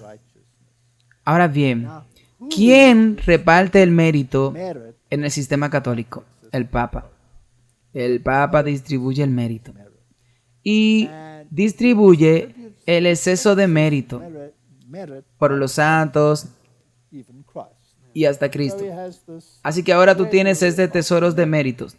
Ahora bien, ¿quién reparte el mérito en el sistema católico? El Papa. El Papa distribuye el mérito. Y distribuye el exceso de mérito por los santos y hasta Cristo. Así que ahora tú tienes este tesoro de méritos.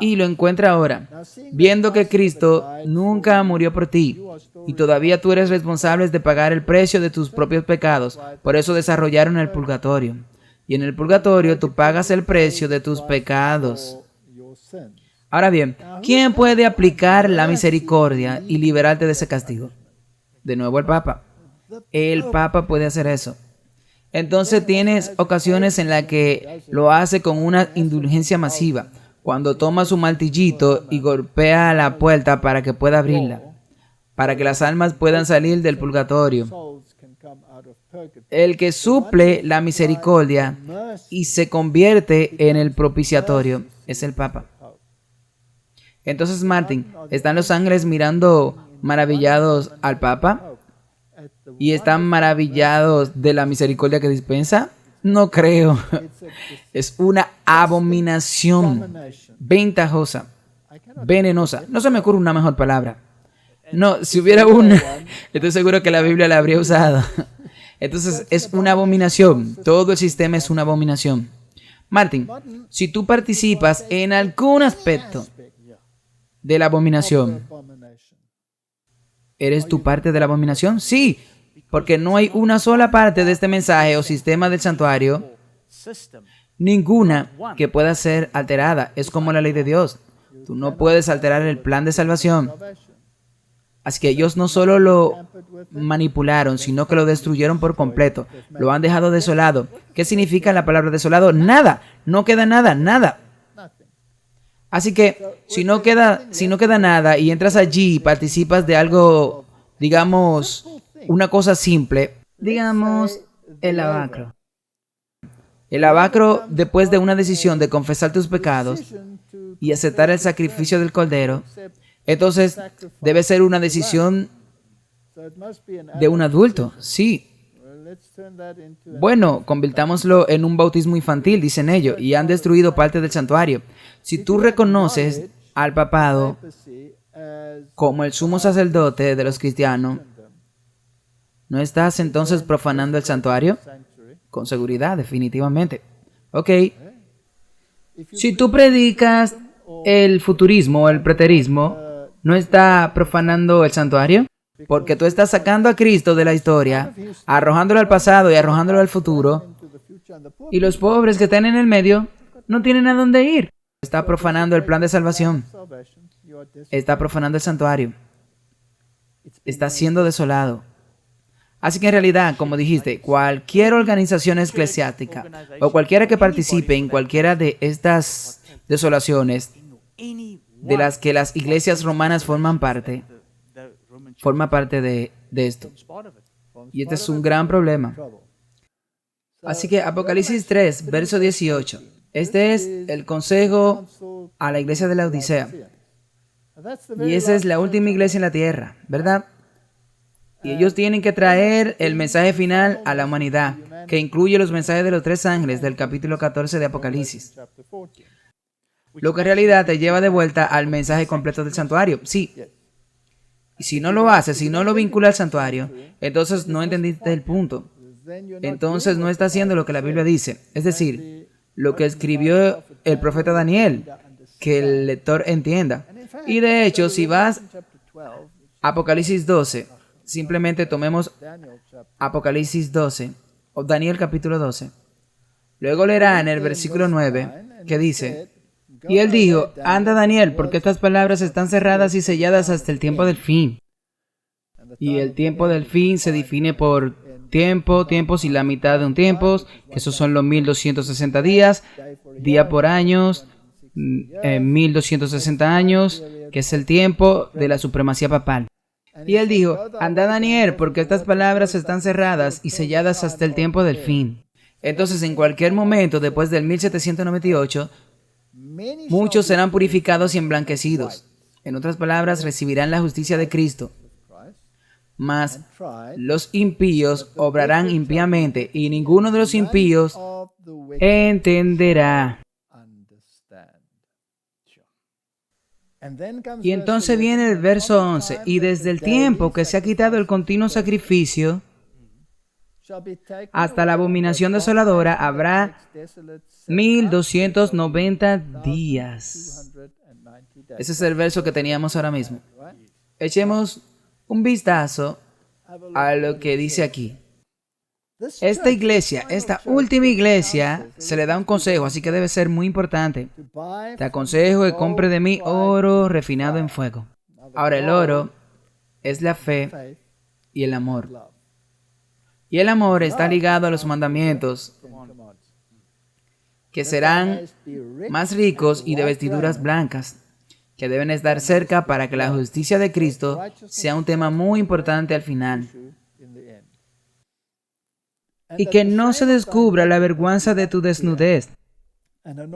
Y lo encuentra ahora, viendo que Cristo nunca murió por ti y todavía tú eres responsable de pagar el precio de tus propios pecados. Por eso desarrollaron el purgatorio. Y en el purgatorio tú pagas el precio de tus pecados. Ahora bien, ¿quién puede aplicar la misericordia y liberarte de ese castigo? De nuevo el Papa. El Papa puede hacer eso. Entonces tienes ocasiones en las que lo hace con una indulgencia masiva, cuando toma su martillito y golpea la puerta para que pueda abrirla, para que las almas puedan salir del purgatorio. El que suple la misericordia y se convierte en el propiciatorio es el Papa. Entonces, Martín, ¿están los ángeles mirando maravillados al Papa? ¿Y están maravillados de la misericordia que dispensa? No creo. Es una abominación ventajosa, venenosa. No se me ocurre una mejor palabra. No, si hubiera una, estoy seguro que la Biblia la habría usado. Entonces, es una abominación. Todo el sistema es una abominación. Martín, si tú participas en algún aspecto de la abominación, ¿eres tú parte de la abominación? Sí, porque no hay una sola parte de este mensaje o sistema del santuario Ninguna que pueda ser alterada. Es como la ley de Dios. Tú no puedes alterar el plan de salvación. Así que ellos no solo lo manipularon, sino que lo destruyeron por completo. Lo han dejado desolado. ¿Qué significa la palabra desolado? Nada. No queda nada, nada. Así que si no queda nada y entras allí y participas de algo, digamos, una cosa simple, digamos, el lavacro. El lavacro, después de una decisión de confesar tus pecados y aceptar el sacrificio del Cordero, entonces debe ser una decisión de un adulto, sí. Bueno, convirtámoslo en un bautismo infantil, dicen ellos, y han destruido parte del santuario. Si tú reconoces al papado como el sumo sacerdote de los cristianos, ¿no estás entonces profanando el santuario? Con seguridad, definitivamente. Ok. Si tú predicas el futurismo o el preterismo, ¿no está profanando el santuario? Porque tú estás sacando a Cristo de la historia, arrojándolo al pasado y arrojándolo al futuro, y los pobres que están en el medio no tienen a dónde ir. Está profanando el plan de salvación. Está profanando el santuario. Está siendo desolado. Así que en realidad, como dijiste, cualquier organización eclesiástica o cualquiera que participe en cualquiera de estas desolaciones de las que las iglesias romanas forma parte de esto. Y este es un gran problema. Así que Apocalipsis 3, verso 18. Este es el consejo a la iglesia de la Odisea. Y esa es la última iglesia en la tierra, ¿verdad? Y ellos tienen que traer el mensaje final a la humanidad, que incluye los mensajes de los 3 ángeles del capítulo 14 de Apocalipsis. Lo que en realidad te lleva de vuelta al mensaje completo del santuario. Sí. Y si no lo haces, si no lo vincula al santuario, entonces no entendiste el punto. Entonces no está haciendo lo que la Biblia dice. Es decir, lo que escribió el profeta Daniel, que el lector entienda. Y de hecho, si vas a Apocalipsis 12, simplemente tomemos Apocalipsis 12, o Daniel capítulo 12. Luego leerá en el versículo 9, que dice: y él dijo, anda Daniel, porque estas palabras están cerradas y selladas hasta el tiempo del fin. Y el tiempo del fin se define por tiempos y la mitad de un tiempo, que esos son los 1260 días, día por años, 1260 años, que es el tiempo de la supremacía papal. Y él dijo, anda Daniel, porque estas palabras están cerradas y selladas hasta el tiempo del fin. Entonces, en cualquier momento después del 1798, muchos serán purificados y emblanquecidos. En otras palabras, recibirán la justicia de Cristo. Mas los impíos obrarán impíamente, y ninguno de los impíos entenderá. Y entonces viene el verso 11, y desde el tiempo que se ha quitado el continuo sacrificio, hasta la abominación desoladora habrá 1290 días. Ese es el verso que teníamos ahora mismo. Echemos un vistazo a lo que dice aquí. Esta iglesia, esta última iglesia, se le da un consejo, así que debe ser muy importante. Te aconsejo que compre de mí oro refinado en fuego. Ahora, el oro es la fe y el amor. Y el amor está ligado a los mandamientos, que serán más ricos y de vestiduras blancas, que deben estar cerca para que la justicia de Cristo sea un tema muy importante al final. Y que no se descubra la vergüenza de tu desnudez,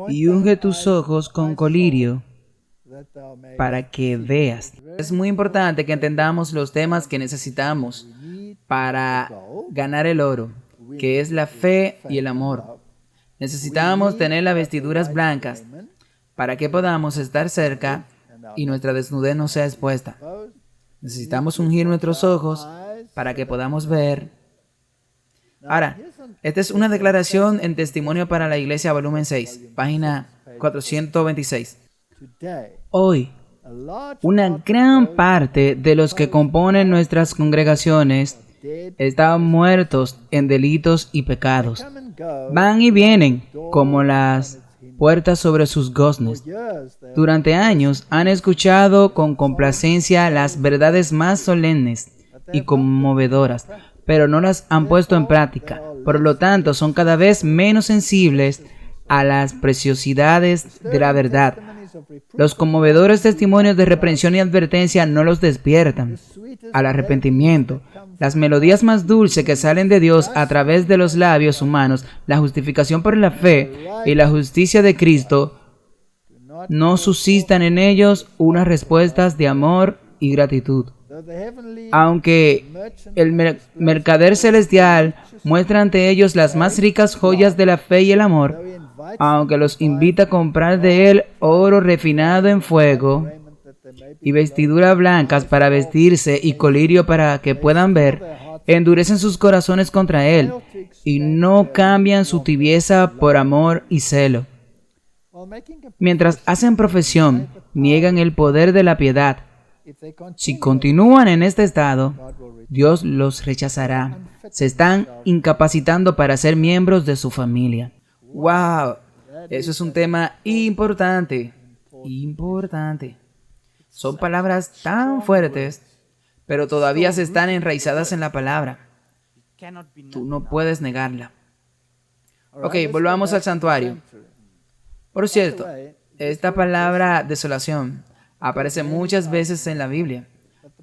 y unge tus ojos con colirio para que veas. Es muy importante que entendamos los temas que necesitamos para ganar el oro, que es la fe y el amor. Necesitamos tener las vestiduras blancas para que podamos estar cerca y nuestra desnudez no sea expuesta. Necesitamos ungir nuestros ojos para que podamos ver. Ahora, esta es una declaración en Testimonio para la Iglesia, volumen 6, página 426. Hoy, una gran parte de los que componen nuestras congregaciones estaban muertos en delitos y pecados. Van y vienen como las puertas sobre sus goznes. Durante años han escuchado con complacencia las verdades más solemnes y conmovedoras, pero no las han puesto en práctica. Por lo tanto, son cada vez menos sensibles a las preciosidades de la verdad. Los conmovedores testimonios de reprensión y advertencia no los despiertan al arrepentimiento. Las melodías más dulces que salen de Dios a través de los labios humanos, la justificación por la fe y la justicia de Cristo, no suscitan en ellos unas respuestas de amor y gratitud. Aunque el mercader celestial muestra ante ellos las más ricas joyas de la fe y el amor, aunque los invita a comprar de él oro refinado en fuego y vestiduras blancas para vestirse y colirio para que puedan ver, endurecen sus corazones contra él y no cambian su tibieza por amor y celo. Mientras hacen profesión, niegan el poder de la piedad. Si continúan en este estado, Dios los rechazará. Se están incapacitando para ser miembros de su familia. ¡Wow! Eso es un tema importante. Importante. Son palabras tan fuertes, pero todavía se están enraizadas en la palabra. Tú no puedes negarla. Ok, volvamos al santuario. Por cierto, esta palabra desolación aparece muchas veces en la Biblia,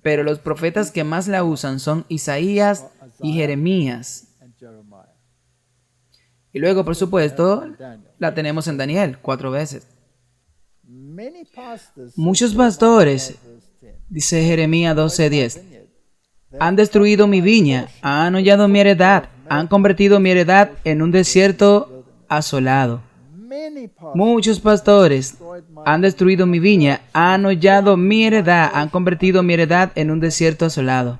pero los profetas que más la usan son Isaías y Jeremías. Y luego, por supuesto, la tenemos en Daniel 4 veces. Muchos pastores, dice Jeremías 12:10, han destruido mi viña, han hollado mi heredad, han convertido mi heredad en un desierto asolado. Muchos pastores han destruido mi viña, han hollado mi heredad, han convertido mi heredad en un desierto asolado.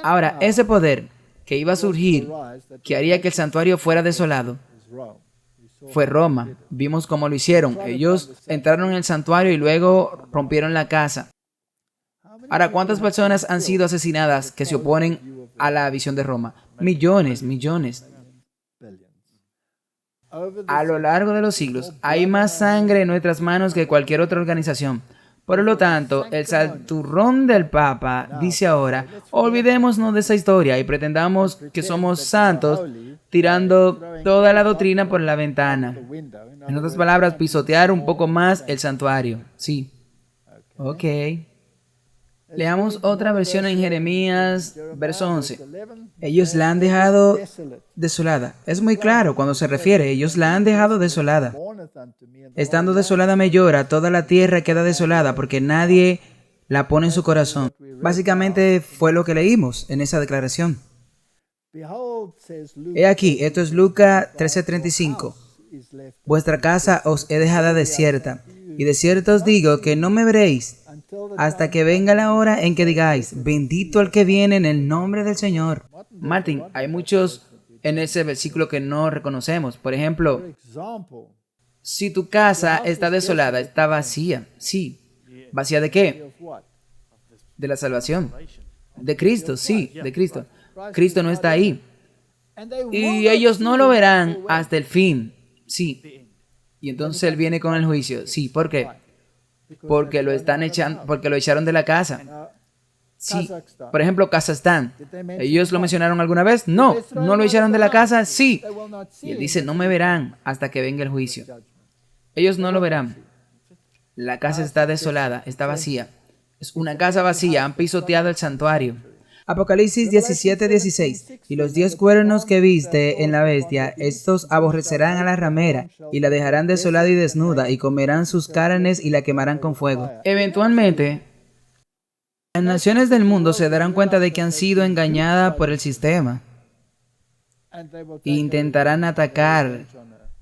Ahora, ese poder que iba a surgir, que haría que el santuario fuera desolado, fue Roma. Vimos cómo lo hicieron. Ellos entraron en el santuario y luego rompieron la casa. Ahora, ¿cuántas personas han sido asesinadas que se oponen a la visión de Roma? Millones, millones. A lo largo de los siglos, hay más sangre en nuestras manos que cualquier otra organización. Por lo tanto, el santurrón del Papa dice ahora, olvidémonos de esa historia y pretendamos que somos santos tirando toda la doctrina por la ventana. En otras palabras, pisotear un poco más el santuario. Sí. Ok. Leamos otra versión en Jeremías, verso 11. Ellos la han dejado desolada. Es muy claro cuando se refiere, ellos la han dejado desolada. Estando desolada me llora, toda la tierra queda desolada porque nadie la pone en su corazón. Básicamente fue lo que leímos en esa declaración. He aquí, esto es Lucas 13:35. Vuestra casa os he dejado desierta, y de cierto os digo que no me veréis hasta que venga la hora en que digáis, bendito el que viene en el nombre del Señor. Martín, hay muchos en ese versículo que no reconocemos. Por ejemplo, si tu casa está desolada, está vacía. Sí. ¿Vacía de qué? De la salvación. De Cristo, sí, de Cristo. Cristo no está ahí. Y ellos no lo verán hasta el fin. Sí. Y entonces Él viene con el juicio. Sí, ¿por qué? Porque lo están echando, porque lo echaron de la casa. Sí. Por ejemplo, Kazajstán. ¿Ellos lo mencionaron alguna vez? No. ¿No lo echaron de la casa? Sí. Y Él dice, no me verán hasta que venga el juicio. Ellos no lo verán. La casa está desolada, está vacía. Es una casa vacía, han pisoteado el santuario. Apocalipsis 17:16. Y los 10 cuernos que viste en la bestia, estos aborrecerán a la ramera, y la dejarán desolada y desnuda, y comerán sus carnes y la quemarán con fuego. Eventualmente, las naciones del mundo se darán cuenta de que han sido engañadas por el sistema. E intentarán atacar,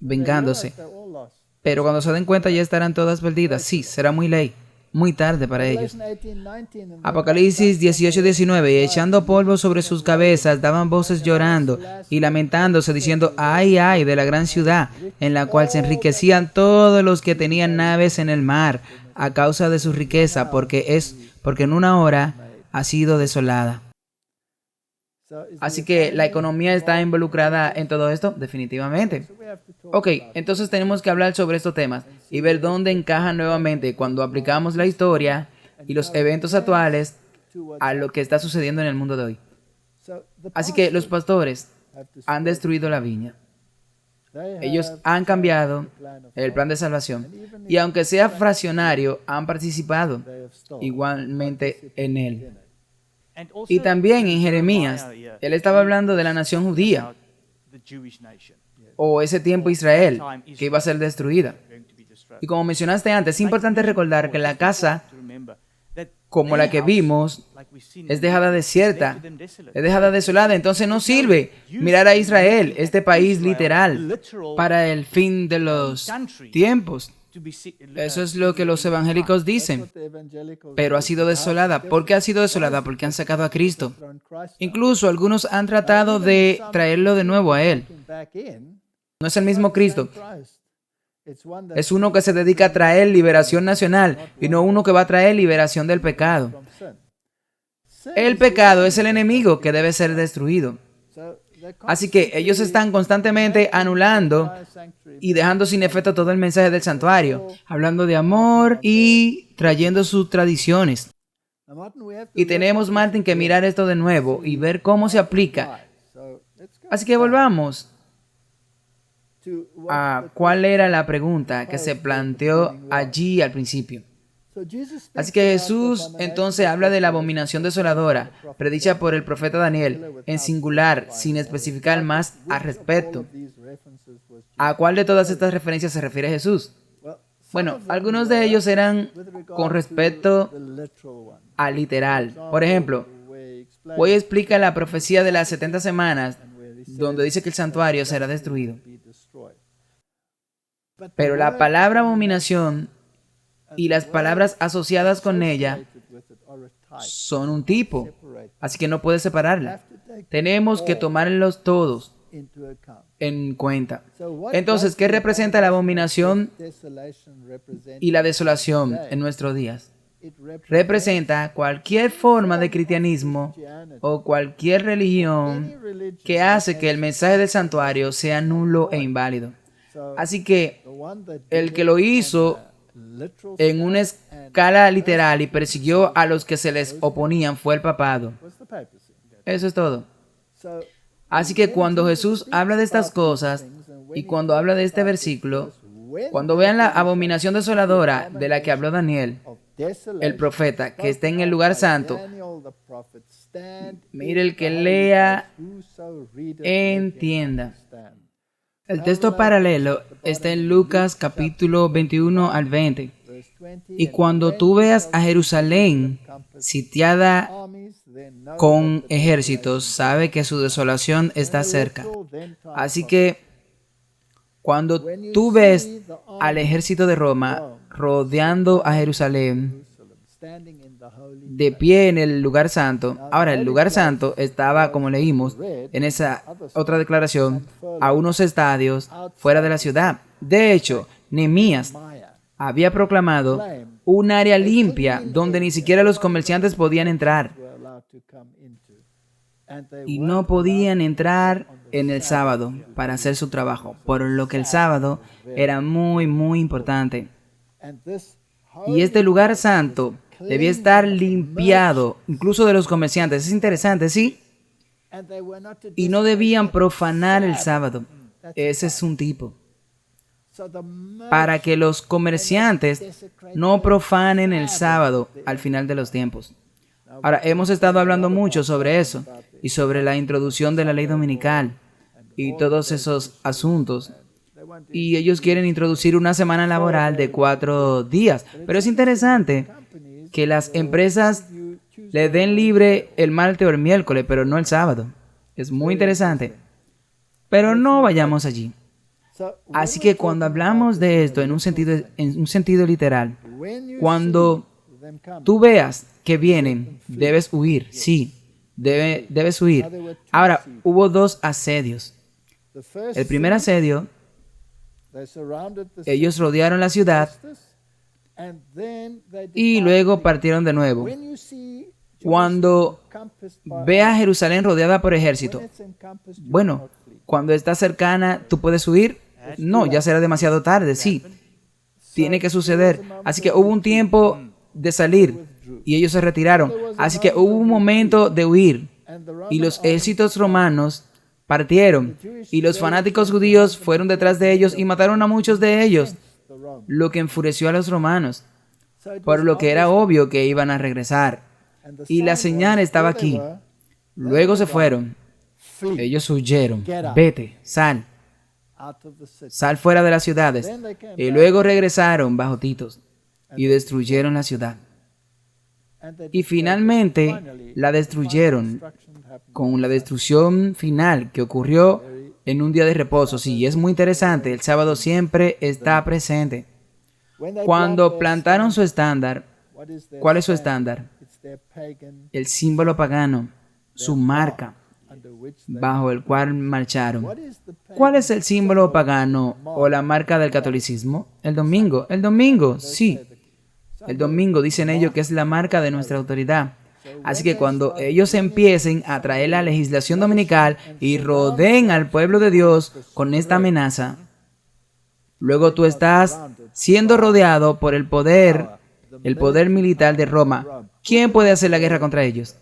vengándose. Pero cuando se den cuenta ya estarán todas perdidas. Sí, será muy late. Muy tarde para ellos. Apocalipsis 18:19. Y echando polvo sobre sus cabezas, daban voces llorando y lamentándose, diciendo, ay, ay, de la gran ciudad, en la cual se enriquecían todos los que tenían naves en el mar, a causa de su riqueza, porque en una hora ha sido desolada. Así que la economía está involucrada en todo esto, definitivamente. Ok, entonces tenemos que hablar sobre estos temas y ver dónde encajan nuevamente cuando aplicamos la historia y los eventos actuales a lo que está sucediendo en el mundo de hoy. Así que los pastores han destruido la viña. Ellos han cambiado el plan de salvación y aunque sea fraccionario, han participado igualmente en él. Y también en Jeremías, él estaba hablando de la nación judía o ese tiempo Israel que iba a ser destruida. Y como mencionaste antes, es importante recordar que la casa, como la que vimos, es dejada desierta, es dejada desolada. Entonces no sirve mirar a Israel, este país literal, para el fin de los tiempos. Eso es lo que los evangélicos dicen. Pero ha sido desolada. ¿Por qué ha sido desolada? Porque han sacado a Cristo. Incluso algunos han tratado de traerlo de nuevo a Él. No es el mismo Cristo. Es uno que se dedica a traer liberación nacional y no uno que va a traer liberación del pecado. El pecado es el enemigo que debe ser destruido. Así que ellos están constantemente anulando y dejando sin efecto todo el mensaje del santuario, hablando de amor y trayendo sus tradiciones. Y tenemos, Martin, que mirar esto de nuevo y ver cómo se aplica. Así que volvamos a cuál era la pregunta que se planteó allí al principio. Así que Jesús entonces habla de la abominación desoladora, predicha por el profeta Daniel, en singular, sin especificar más al respecto. ¿A cuál de todas estas referencias se refiere Jesús? Bueno, algunos de ellos eran con respecto al literal. Por ejemplo, hoy explica la profecía de las 70 semanas, donde dice que el santuario será destruido. Pero la palabra abominación y las palabras asociadas con ella son un tipo, así que no puedes separarla. Tenemos que tomarlos todos en cuenta. Entonces, ¿qué representa la abominación y la desolación en nuestros días? Representa cualquier forma de cristianismo o cualquier religión que hace que el mensaje del santuario sea nulo e inválido. Así que el que lo hizo en una escala literal y persiguió a los que se les oponían fue el papado. Eso es todo. Así que cuando Jesús habla de estas cosas y cuando habla de este versículo, cuando vean la abominación desoladora de la que habló Daniel, el profeta, que está en el lugar santo, mire, el que lea, entienda. El texto paralelo está en Lucas capítulo 21 al 20. Y cuando tú veas a Jerusalén sitiada con ejércitos, sabe que su desolación está cerca. Así que cuando tú ves al ejército de Roma rodeando a Jerusalén, de pie en el lugar santo. Ahora, el lugar santo estaba, como leímos en esa otra declaración, a unos estadios fuera de la ciudad. De hecho, Nehemías había proclamado un área limpia donde ni siquiera los comerciantes podían entrar. Y no podían entrar en el sábado para hacer su trabajo, por lo que el sábado era muy, muy importante. Y este lugar santo debía estar limpiado, incluso de los comerciantes. Es interesante, ¿sí? Y no debían profanar el sábado. Ese es un tipo. Para que los comerciantes no profanen el sábado al final de los tiempos. Ahora, hemos estado hablando mucho sobre eso y sobre la introducción de la ley dominical y todos esos asuntos. Y ellos quieren introducir una semana laboral de 4 días. Pero es interesante que las empresas le den libre el martes o el miércoles, pero no el sábado. Es muy interesante. Pero no vayamos allí. Así que cuando hablamos de esto en un sentido literal, cuando tú veas que vienen, debes huir. Sí, debes huir. Ahora, hubo 2 asedios. El primer asedio, ellos rodearon la ciudad y luego partieron de nuevo. Cuando ve a Jerusalén rodeada por ejército, bueno, cuando está cercana, ¿tú puedes huir? No, ya será demasiado tarde, sí. Tiene que suceder. Así que hubo un tiempo de salir y ellos se retiraron. Así que hubo un momento de huir y los ejércitos romanos partieron y los fanáticos judíos fueron detrás de ellos y mataron a muchos de ellos, lo que enfureció a los romanos, por lo que era obvio que iban a regresar. Y la señal estaba aquí. Luego se fueron. Ellos huyeron. Vete, sal. Sal fuera de las ciudades. Y luego regresaron bajo Titos y destruyeron la ciudad. Y finalmente la destruyeron con la destrucción final que ocurrió en un día de reposo. Sí, es muy interesante. El sábado siempre está presente. Cuando plantaron su estándar, ¿cuál es su estándar? El símbolo pagano, su marca, bajo el cual marcharon. ¿Cuál es el símbolo pagano o la marca del catolicismo? El domingo. El domingo, sí. El domingo dicen ellos que es la marca de nuestra autoridad. Así que cuando ellos empiecen a traer la legislación dominical y rodeen al pueblo de Dios con esta amenaza, luego tú estás siendo rodeado por el poder militar de Roma. ¿Quién puede hacer la guerra contra ellos?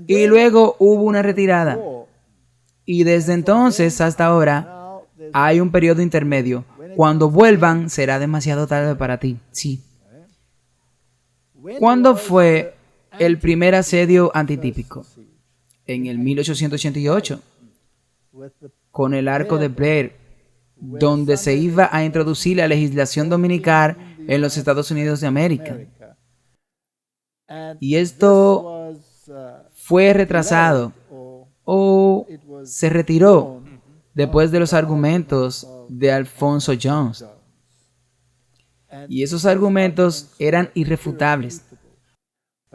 Y luego hubo una retirada. Y desde entonces hasta ahora hay un periodo intermedio. Cuando vuelvan será demasiado tarde para ti. Sí. ¿Cuándo fue el primer asedio antitípico? En el 1888, con el Arco de Blair, donde se iba a introducir la legislación dominical en los Estados Unidos de América. Y esto fue retrasado o se retiró después de los argumentos de Alfonso Jones. Y esos argumentos eran irrefutables,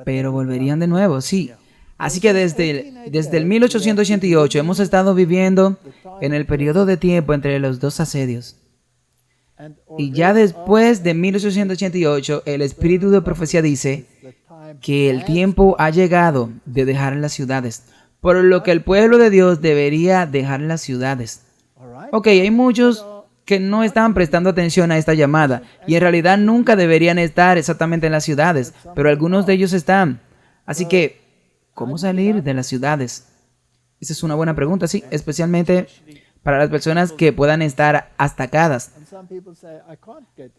pero volverían de nuevo, sí. Así que desde el 1888 hemos estado viviendo en el periodo de tiempo entre los dos asedios. Y ya después de 1888, el espíritu de profecía dice que el tiempo ha llegado de dejar las ciudades, por lo que el pueblo de Dios debería dejar las ciudades. Ok, hay muchos que no están prestando atención a esta llamada y en realidad nunca deberían estar exactamente en las ciudades, pero algunos de ellos están. Así que, ¿cómo salir de las ciudades? Esa es una buena pregunta, sí, especialmente para las personas que puedan estar atacadas.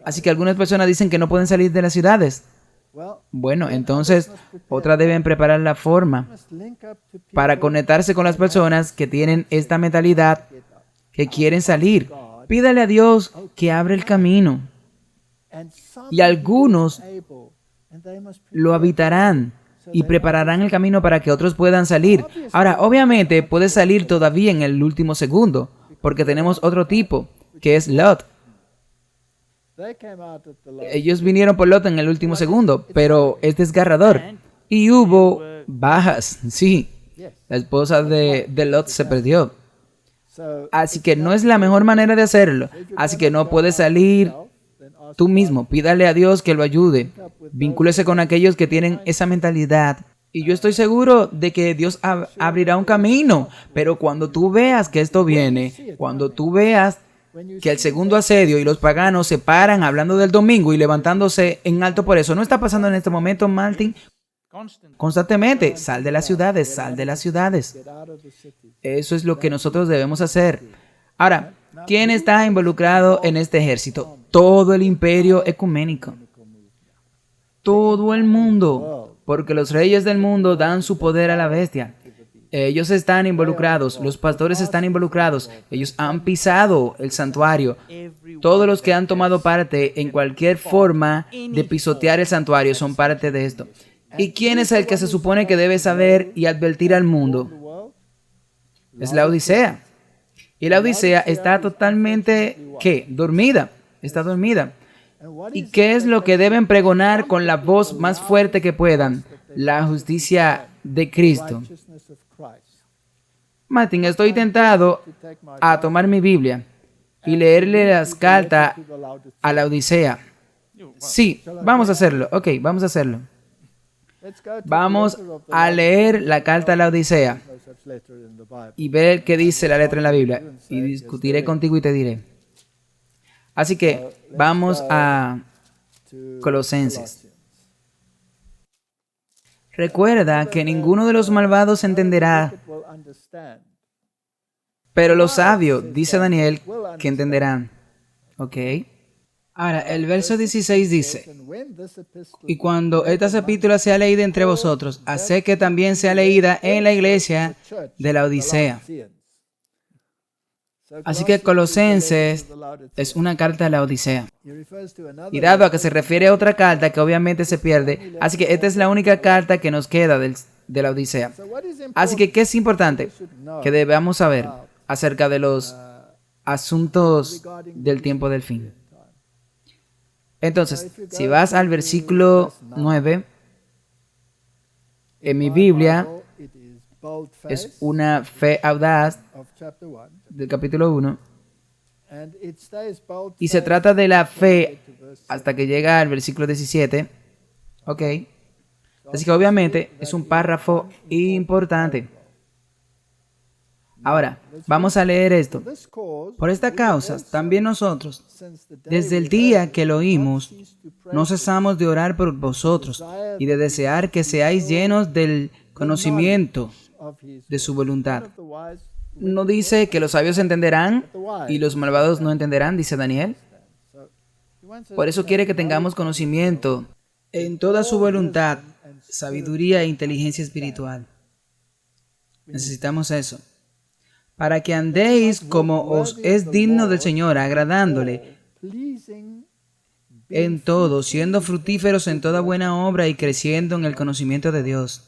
Así que algunas personas dicen que no pueden salir de las ciudades. Bueno, entonces otras deben preparar la forma para conectarse con las personas que tienen esta mentalidad, que quieren salir. Pídale a Dios que abra el camino. Y algunos lo habitarán y prepararán el camino para que otros puedan salir. Ahora, obviamente, puede salir todavía en el último segundo, porque tenemos otro tipo, que es Lot. Ellos vinieron por Lot en el último segundo, pero es desgarrador. Y hubo bajas, sí. La esposa de Lot se perdió. Así que no es la mejor manera de hacerlo. Así que no puedes salir tú mismo. Pídale a Dios que lo ayude. Vincúlese con aquellos que tienen esa mentalidad. Y yo estoy seguro de que Dios abrirá un camino. Pero cuando tú veas que esto viene, cuando tú veas que el segundo asedio y los paganos se paran hablando del domingo y levantándose en alto por eso, ¿no está pasando en este momento, Martin? Constantemente, sal de las ciudades, sal de las ciudades. Eso es lo que nosotros debemos hacer. Ahora, ¿quién está involucrado en este ejército? Todo el imperio ecuménico. Todo el mundo. Porque los reyes del mundo dan su poder a la bestia. Ellos están involucrados, los pastores están involucrados, ellos han pisado el santuario. Todos los que han tomado parte en cualquier forma de pisotear el santuario son parte de esto. ¿Y quién es el que se supone que debe saber y advertir al mundo? Es la Odisea. Y la Odisea está totalmente, ¿qué? Dormida. Está dormida. ¿Y qué es lo que deben pregonar con la voz más fuerte que puedan? La justicia de Cristo. Martin, estoy tentado a tomar mi Biblia y leerle las cartas a la Odisea. Sí, vamos a hacerlo. Ok, vamos a hacerlo. Vamos a leer la carta a la Odisea y ver qué dice la letra en la Biblia. Y discutiré contigo y te diré. Así que vamos a Colosenses. Recuerda que ninguno de los malvados entenderá, pero los sabios, dice Daniel, que entenderán. ¿Ok? Ahora, el verso 16 dice: y cuando esta epístola sea leída entre vosotros, haced que también sea leída en la iglesia de la Odisea. Así que Colosenses es una carta a la Odisea. Y dado a que se refiere a otra carta que obviamente se pierde, así que esta es la única carta que nos queda de la Odisea. Así que, ¿qué es importante que debamos saber acerca de los asuntos del tiempo del fin? Entonces, si vas al versículo 9, en mi Biblia es una fe audaz del capítulo 1 y se trata de la fe hasta que llega al versículo 17. Ok. Así que obviamente es un párrafo importante. Ahora, vamos a leer esto. Por esta causa, también nosotros, desde el día que lo oímos, no cesamos de orar por vosotros y de desear que seáis llenos del conocimiento de su voluntad. No dice que los sabios entenderán y los malvados no entenderán, dice Daniel. Por eso quiere que tengamos conocimiento en toda su voluntad, sabiduría e inteligencia espiritual. Necesitamos eso. Para que andéis como os es digno del Señor, agradándole en todo, siendo fructíferos en toda buena obra y creciendo en el conocimiento de Dios,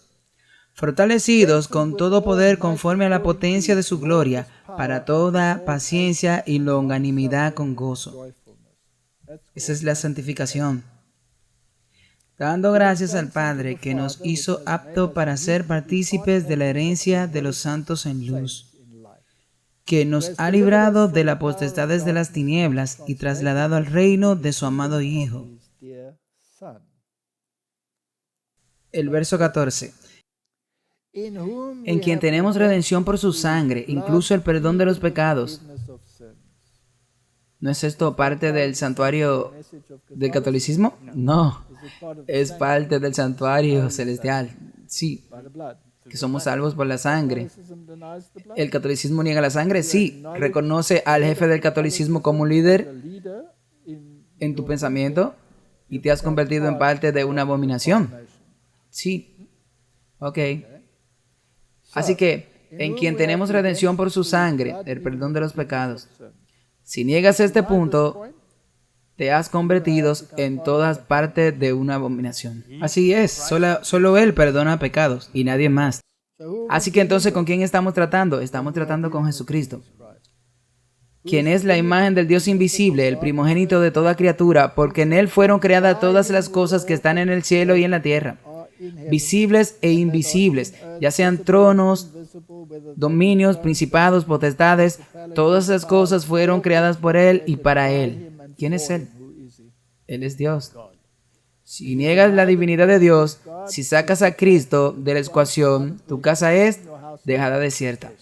fortalecidos con todo poder conforme a la potencia de su gloria, para toda paciencia y longanimidad con gozo. Esa es la santificación. Dando gracias al Padre que nos hizo apto para ser partícipes de la herencia de los santos en luz, que nos ha librado de las potestades de las tinieblas y trasladado al reino de su amado Hijo. El verso 14. En quien tenemos redención por su sangre, incluso el perdón de los pecados. ¿No es esto parte del santuario del catolicismo? No, es parte del santuario celestial. Sí, que somos salvos por la sangre. ¿El catolicismo niega la sangre? Sí. ¿Reconoce al jefe del catolicismo como un líder en tu pensamiento y te has convertido en parte de una abominación? Sí. Ok. Así que, en quien tenemos redención por su sangre, el perdón de los pecados. Si niegas este punto, te has convertido en todas partes de una abominación. Así es, solo Él perdona pecados y nadie más. Así que entonces, ¿con quién estamos tratando? Estamos tratando con Jesucristo, quien es la imagen del Dios invisible, el primogénito de toda criatura, porque en Él fueron creadas todas las cosas que están en el cielo y en la tierra, visibles e invisibles, ya sean tronos, dominios, principados, potestades, todas esas cosas fueron creadas por Él y para Él. ¿Quién es Él? Él es Dios. Si niegas la divinidad de Dios, si sacas a Cristo de la ecuación, tu casa es dejada desierta.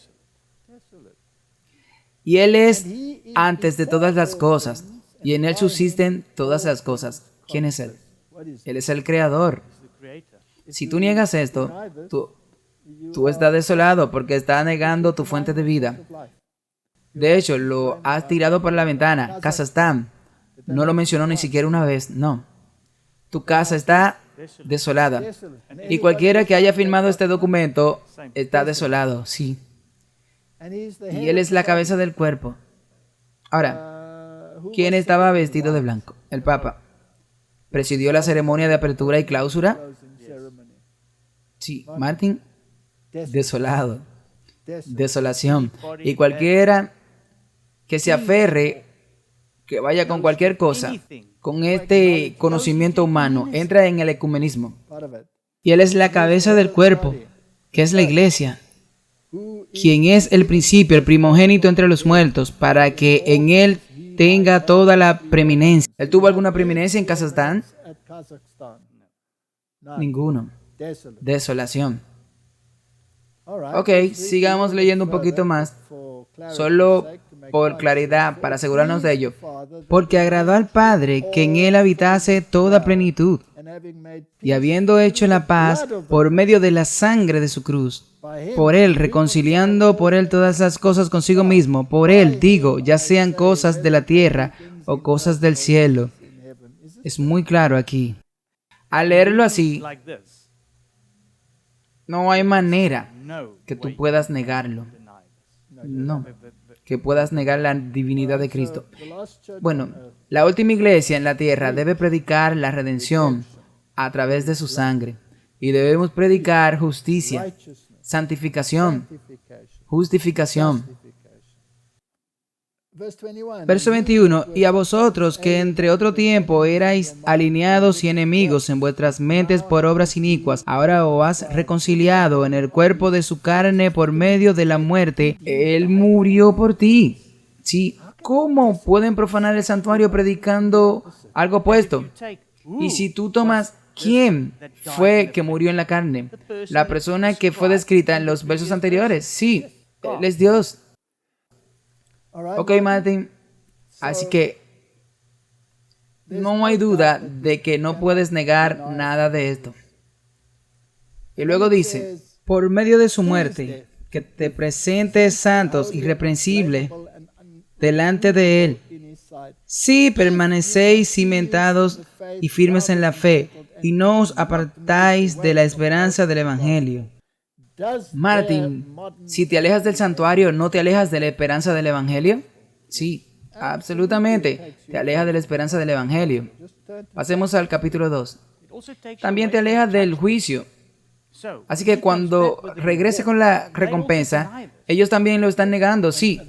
Y Él es antes de todas las cosas, y en Él subsisten todas las cosas. ¿Quién es Él? Él es el Creador. Si tú niegas esto, tú estás desolado porque estás negando tu fuente de vida. De hecho, lo has tirado por la ventana. Kazajstán. No lo mencionó ni siquiera una vez. No. Tu casa está desolada. Y cualquiera que haya firmado este documento está desolado. Sí. Y Él es la cabeza del cuerpo. Ahora, ¿quién estaba vestido de blanco? El Papa. ¿Presidió la ceremonia de apertura y clausura? Sí. Martín. Desolado. Desolación. Y cualquiera que se aferre, que vaya con cualquier cosa, con este conocimiento humano, entra en el ecumenismo. Y Él es la cabeza del cuerpo, que es la iglesia, quien es el principio, el primogénito entre los muertos, para que en Él tenga toda la preeminencia. ¿Él tuvo alguna preeminencia en Kazajstán? Ninguno. desolación. Ok, sigamos leyendo un poquito más, solo por claridad, para asegurarnos de ello. Porque agradó al Padre que en él habitase toda plenitud, y habiendo hecho la paz por medio de la sangre de su cruz, por él, reconciliando por él todas las cosas consigo mismo, por él, digo, ya sean cosas de la tierra o cosas del cielo. Es muy claro aquí. Al leerlo así, no hay manera que tú puedas negarlo. No, que puedas negar la divinidad de Cristo. Bueno, la última iglesia en la tierra debe predicar la redención a través de su sangre. Y debemos predicar justicia, santificación, justificación. Verso 21, y a vosotros que entre otro tiempo erais alineados y enemigos en vuestras mentes por obras inicuas, ahora os has reconciliado en el cuerpo de su carne por medio de la muerte. Él murió por ti. Sí, ¿cómo pueden profanar el santuario predicando algo opuesto? Y si tú tomas, ¿quién fue que murió en la carne? La persona que fue descrita en los versos anteriores. Sí, Él es Dios. Ok, Martin, así que no hay duda de que no puedes negar nada de esto. Y luego dice, por medio de su muerte, que te presentes santos, irreprensibles, delante de Él. Si permanecéis cimentados y firmes en la fe, y no os apartáis de la esperanza del Evangelio. Martin, si te alejas del santuario, ¿no te alejas de la esperanza del Evangelio? Sí, absolutamente, te alejas de la esperanza del Evangelio. Pasemos al capítulo 2. También te alejas del juicio. Así que cuando regrese con la recompensa, ellos también lo están negando, sí,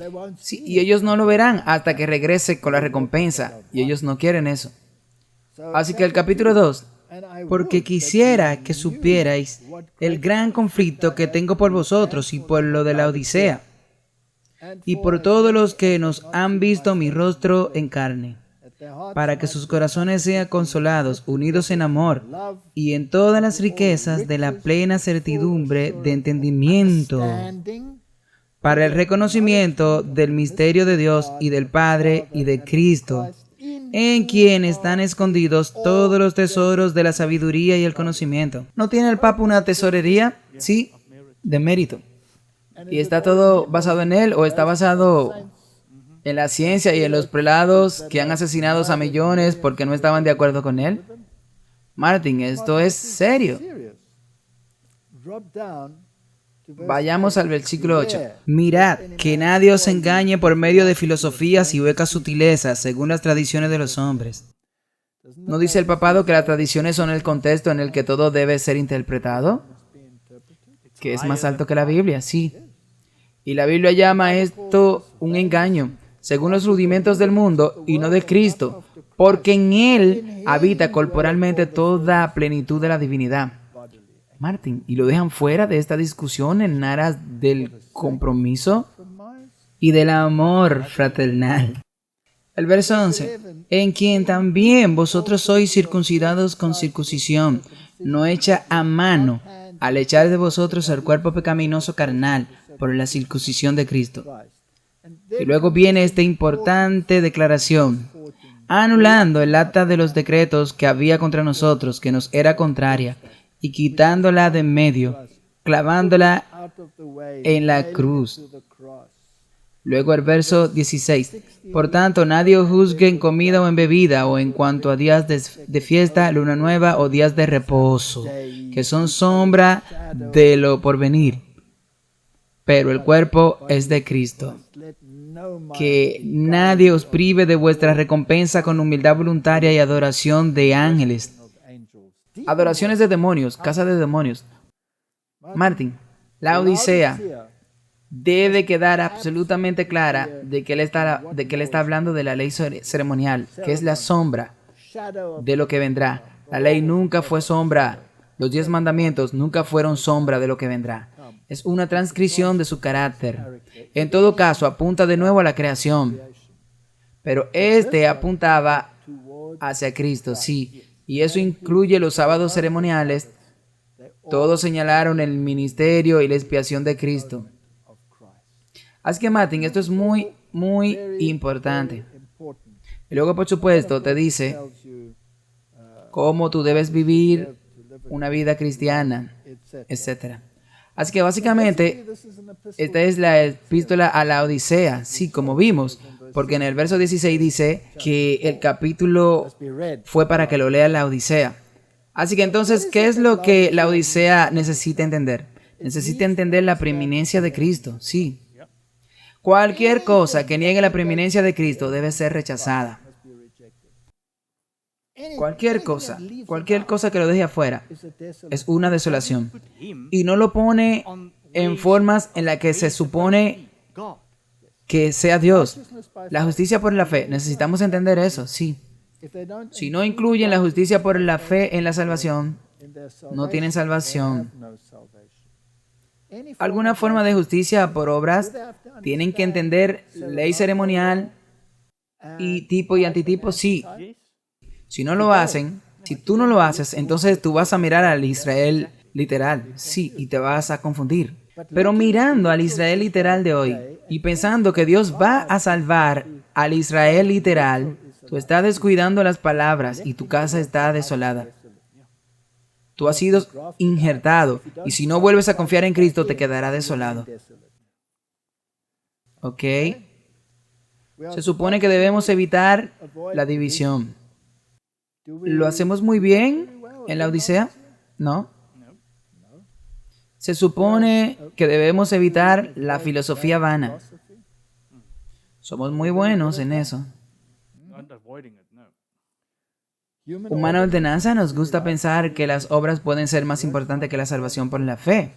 y ellos no lo verán hasta que regrese con la recompensa, y ellos no quieren eso. Así que el capítulo 2. Porque quisiera que supierais el gran conflicto que tengo por vosotros y por lo de la Odisea, y por todos los que nos han visto mi rostro en carne, para que sus corazones sean consolados, unidos en amor, y en todas las riquezas de la plena certidumbre de entendimiento, para el reconocimiento del misterio de Dios y del Padre y de Cristo, en quien están escondidos todos los tesoros de la sabiduría y el conocimiento. ¿No tiene el Papa una tesorería? Sí, de mérito. ¿Y está todo basado en él o está basado en la ciencia y en los prelados que han asesinado a millones porque no estaban de acuerdo con él? Martin, esto es serio. Vayamos al versículo 8. Mirad, que nadie os engañe por medio de filosofías y huecas sutilezas, según las tradiciones de los hombres. ¿No dice el papado que las tradiciones son el contexto en el que todo debe ser interpretado? Que es más alto que la Biblia, sí. Y la Biblia llama a esto un engaño, según los rudimentos del mundo y no de Cristo, porque en Él habita corporalmente toda plenitud de la divinidad. Martin, y lo dejan fuera de esta discusión en aras del compromiso y del amor fraternal. El verso 11. En quien también vosotros sois circuncidados con circuncisión, no hecha a mano, al echar de vosotros el cuerpo pecaminoso carnal, por la circuncisión de Cristo. Y luego viene esta importante declaración, anulando el acta de los decretos que había contra nosotros, que nos era contraria, y quitándola de en medio, clavándola en la cruz. Luego el verso 16. Por tanto, nadie os juzgue en comida o en bebida, o en cuanto a días de fiesta, luna nueva o días de reposo, que son sombra de lo porvenir. Pero el cuerpo es de Cristo. Que nadie os prive de vuestra recompensa con humildad voluntaria y adoración de ángeles. Adoraciones de demonios, casa de demonios. Martin, la Odisea debe quedar absolutamente clara de que él está hablando de la ley ceremonial, que es la sombra de lo que vendrá. La ley nunca fue sombra. Los 10 mandamientos nunca fueron sombra de lo que vendrá. Es una transcripción de su carácter. En todo caso, apunta de nuevo a la creación. Pero apuntaba hacia Cristo, sí. Y eso incluye los sábados ceremoniales Todos señalaron el ministerio y la expiación de Cristo. Así que, Martin, esto es muy, muy importante. Y luego, por supuesto, te dice cómo tú debes vivir una vida cristiana, etc. Así que, básicamente, esta es la epístola a la Odisea. Sí, como vimos, porque en el verso 16 dice que el capítulo fue para que lo lea la Odisea. Así que entonces, ¿qué es lo que la Odisea necesita entender? Necesita entender la preeminencia de Cristo, sí. Cualquier cosa que niegue la preeminencia de Cristo debe ser rechazada. Cualquier cosa que lo deje afuera es una desolación. Y no lo pone en formas en las que se supone que sea Dios. La justicia por la fe, necesitamos entender eso, sí. Si no incluyen la justicia por la fe en la salvación, no tienen salvación. Alguna forma de justicia por obras, tienen que entender ley ceremonial y tipo y antitipo, sí. Si no lo hacen, si tú no lo haces, entonces tú vas a mirar al Israel literal, sí, y te vas a confundir. Pero mirando al Israel literal de hoy y pensando que Dios va a salvar al Israel literal, tú estás descuidando las palabras y tu casa está desolada. Tú has sido injertado y si no vuelves a confiar en Cristo te quedará desolado. ¿Ok? Se supone que debemos evitar la división. ¿Lo hacemos muy bien en la Odisea? ¿No? Se supone que debemos evitar la filosofía vana. Somos muy buenos en eso. Humana ordenanza nos gusta pensar que las obras pueden ser más importantes que la salvación por la fe.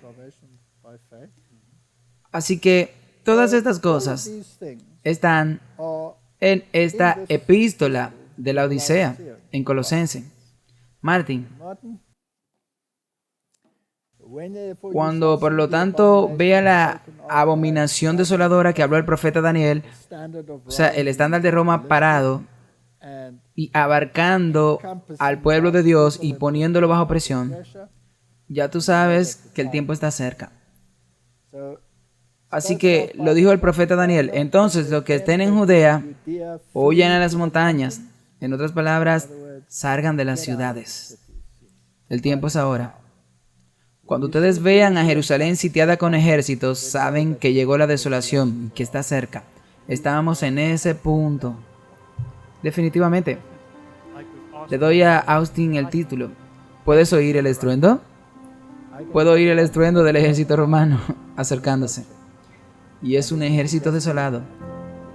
Así que todas estas cosas están en esta epístola de la Odisea, en Colosenses. Martín, cuando por lo tanto vea la abominación desoladora que habló el profeta Daniel, o sea, el estándar de Roma parado y abarcando al pueblo de Dios y poniéndolo bajo presión, ya tú sabes que el tiempo está cerca. Así que lo dijo el profeta Daniel, entonces los que estén en Judea, huyan a las montañas. En otras palabras, salgan de las ciudades. El tiempo es ahora. Cuando ustedes vean a Jerusalén sitiada con ejércitos, saben que llegó la desolación y que está cerca. Estábamos en ese punto. Definitivamente. Le doy a Austin el título. ¿Puedes oír el estruendo? Puedo oír el estruendo del ejército romano acercándose. Y es un ejército desolado.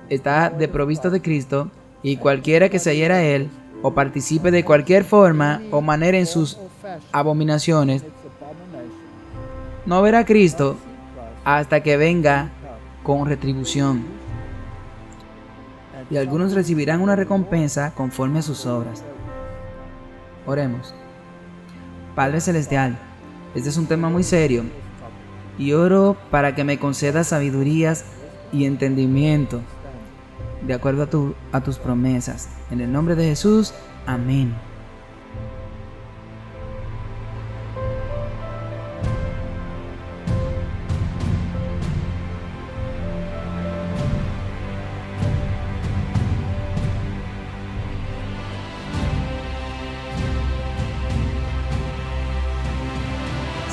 Está desprovisto de Cristo y cualquiera que se adhiera a él o participe de cualquier forma o manera en sus abominaciones no verá a Cristo hasta que venga con retribución. Y algunos recibirán una recompensa conforme a sus obras. Oremos. Padre Celestial, este es un tema muy serio y oro para que me concedas sabidurías y entendimiento de acuerdo a tus promesas. En el nombre de Jesús, amén.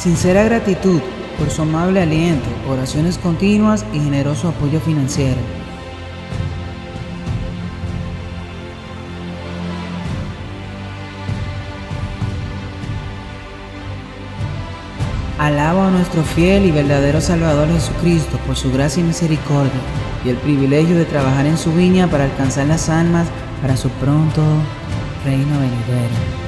Sincera gratitud por su amable aliento, oraciones continuas y generoso apoyo financiero. Alabo a nuestro fiel y verdadero Salvador Jesucristo por su gracia y misericordia y el privilegio de trabajar en su viña para alcanzar las almas para su pronto reino venidero.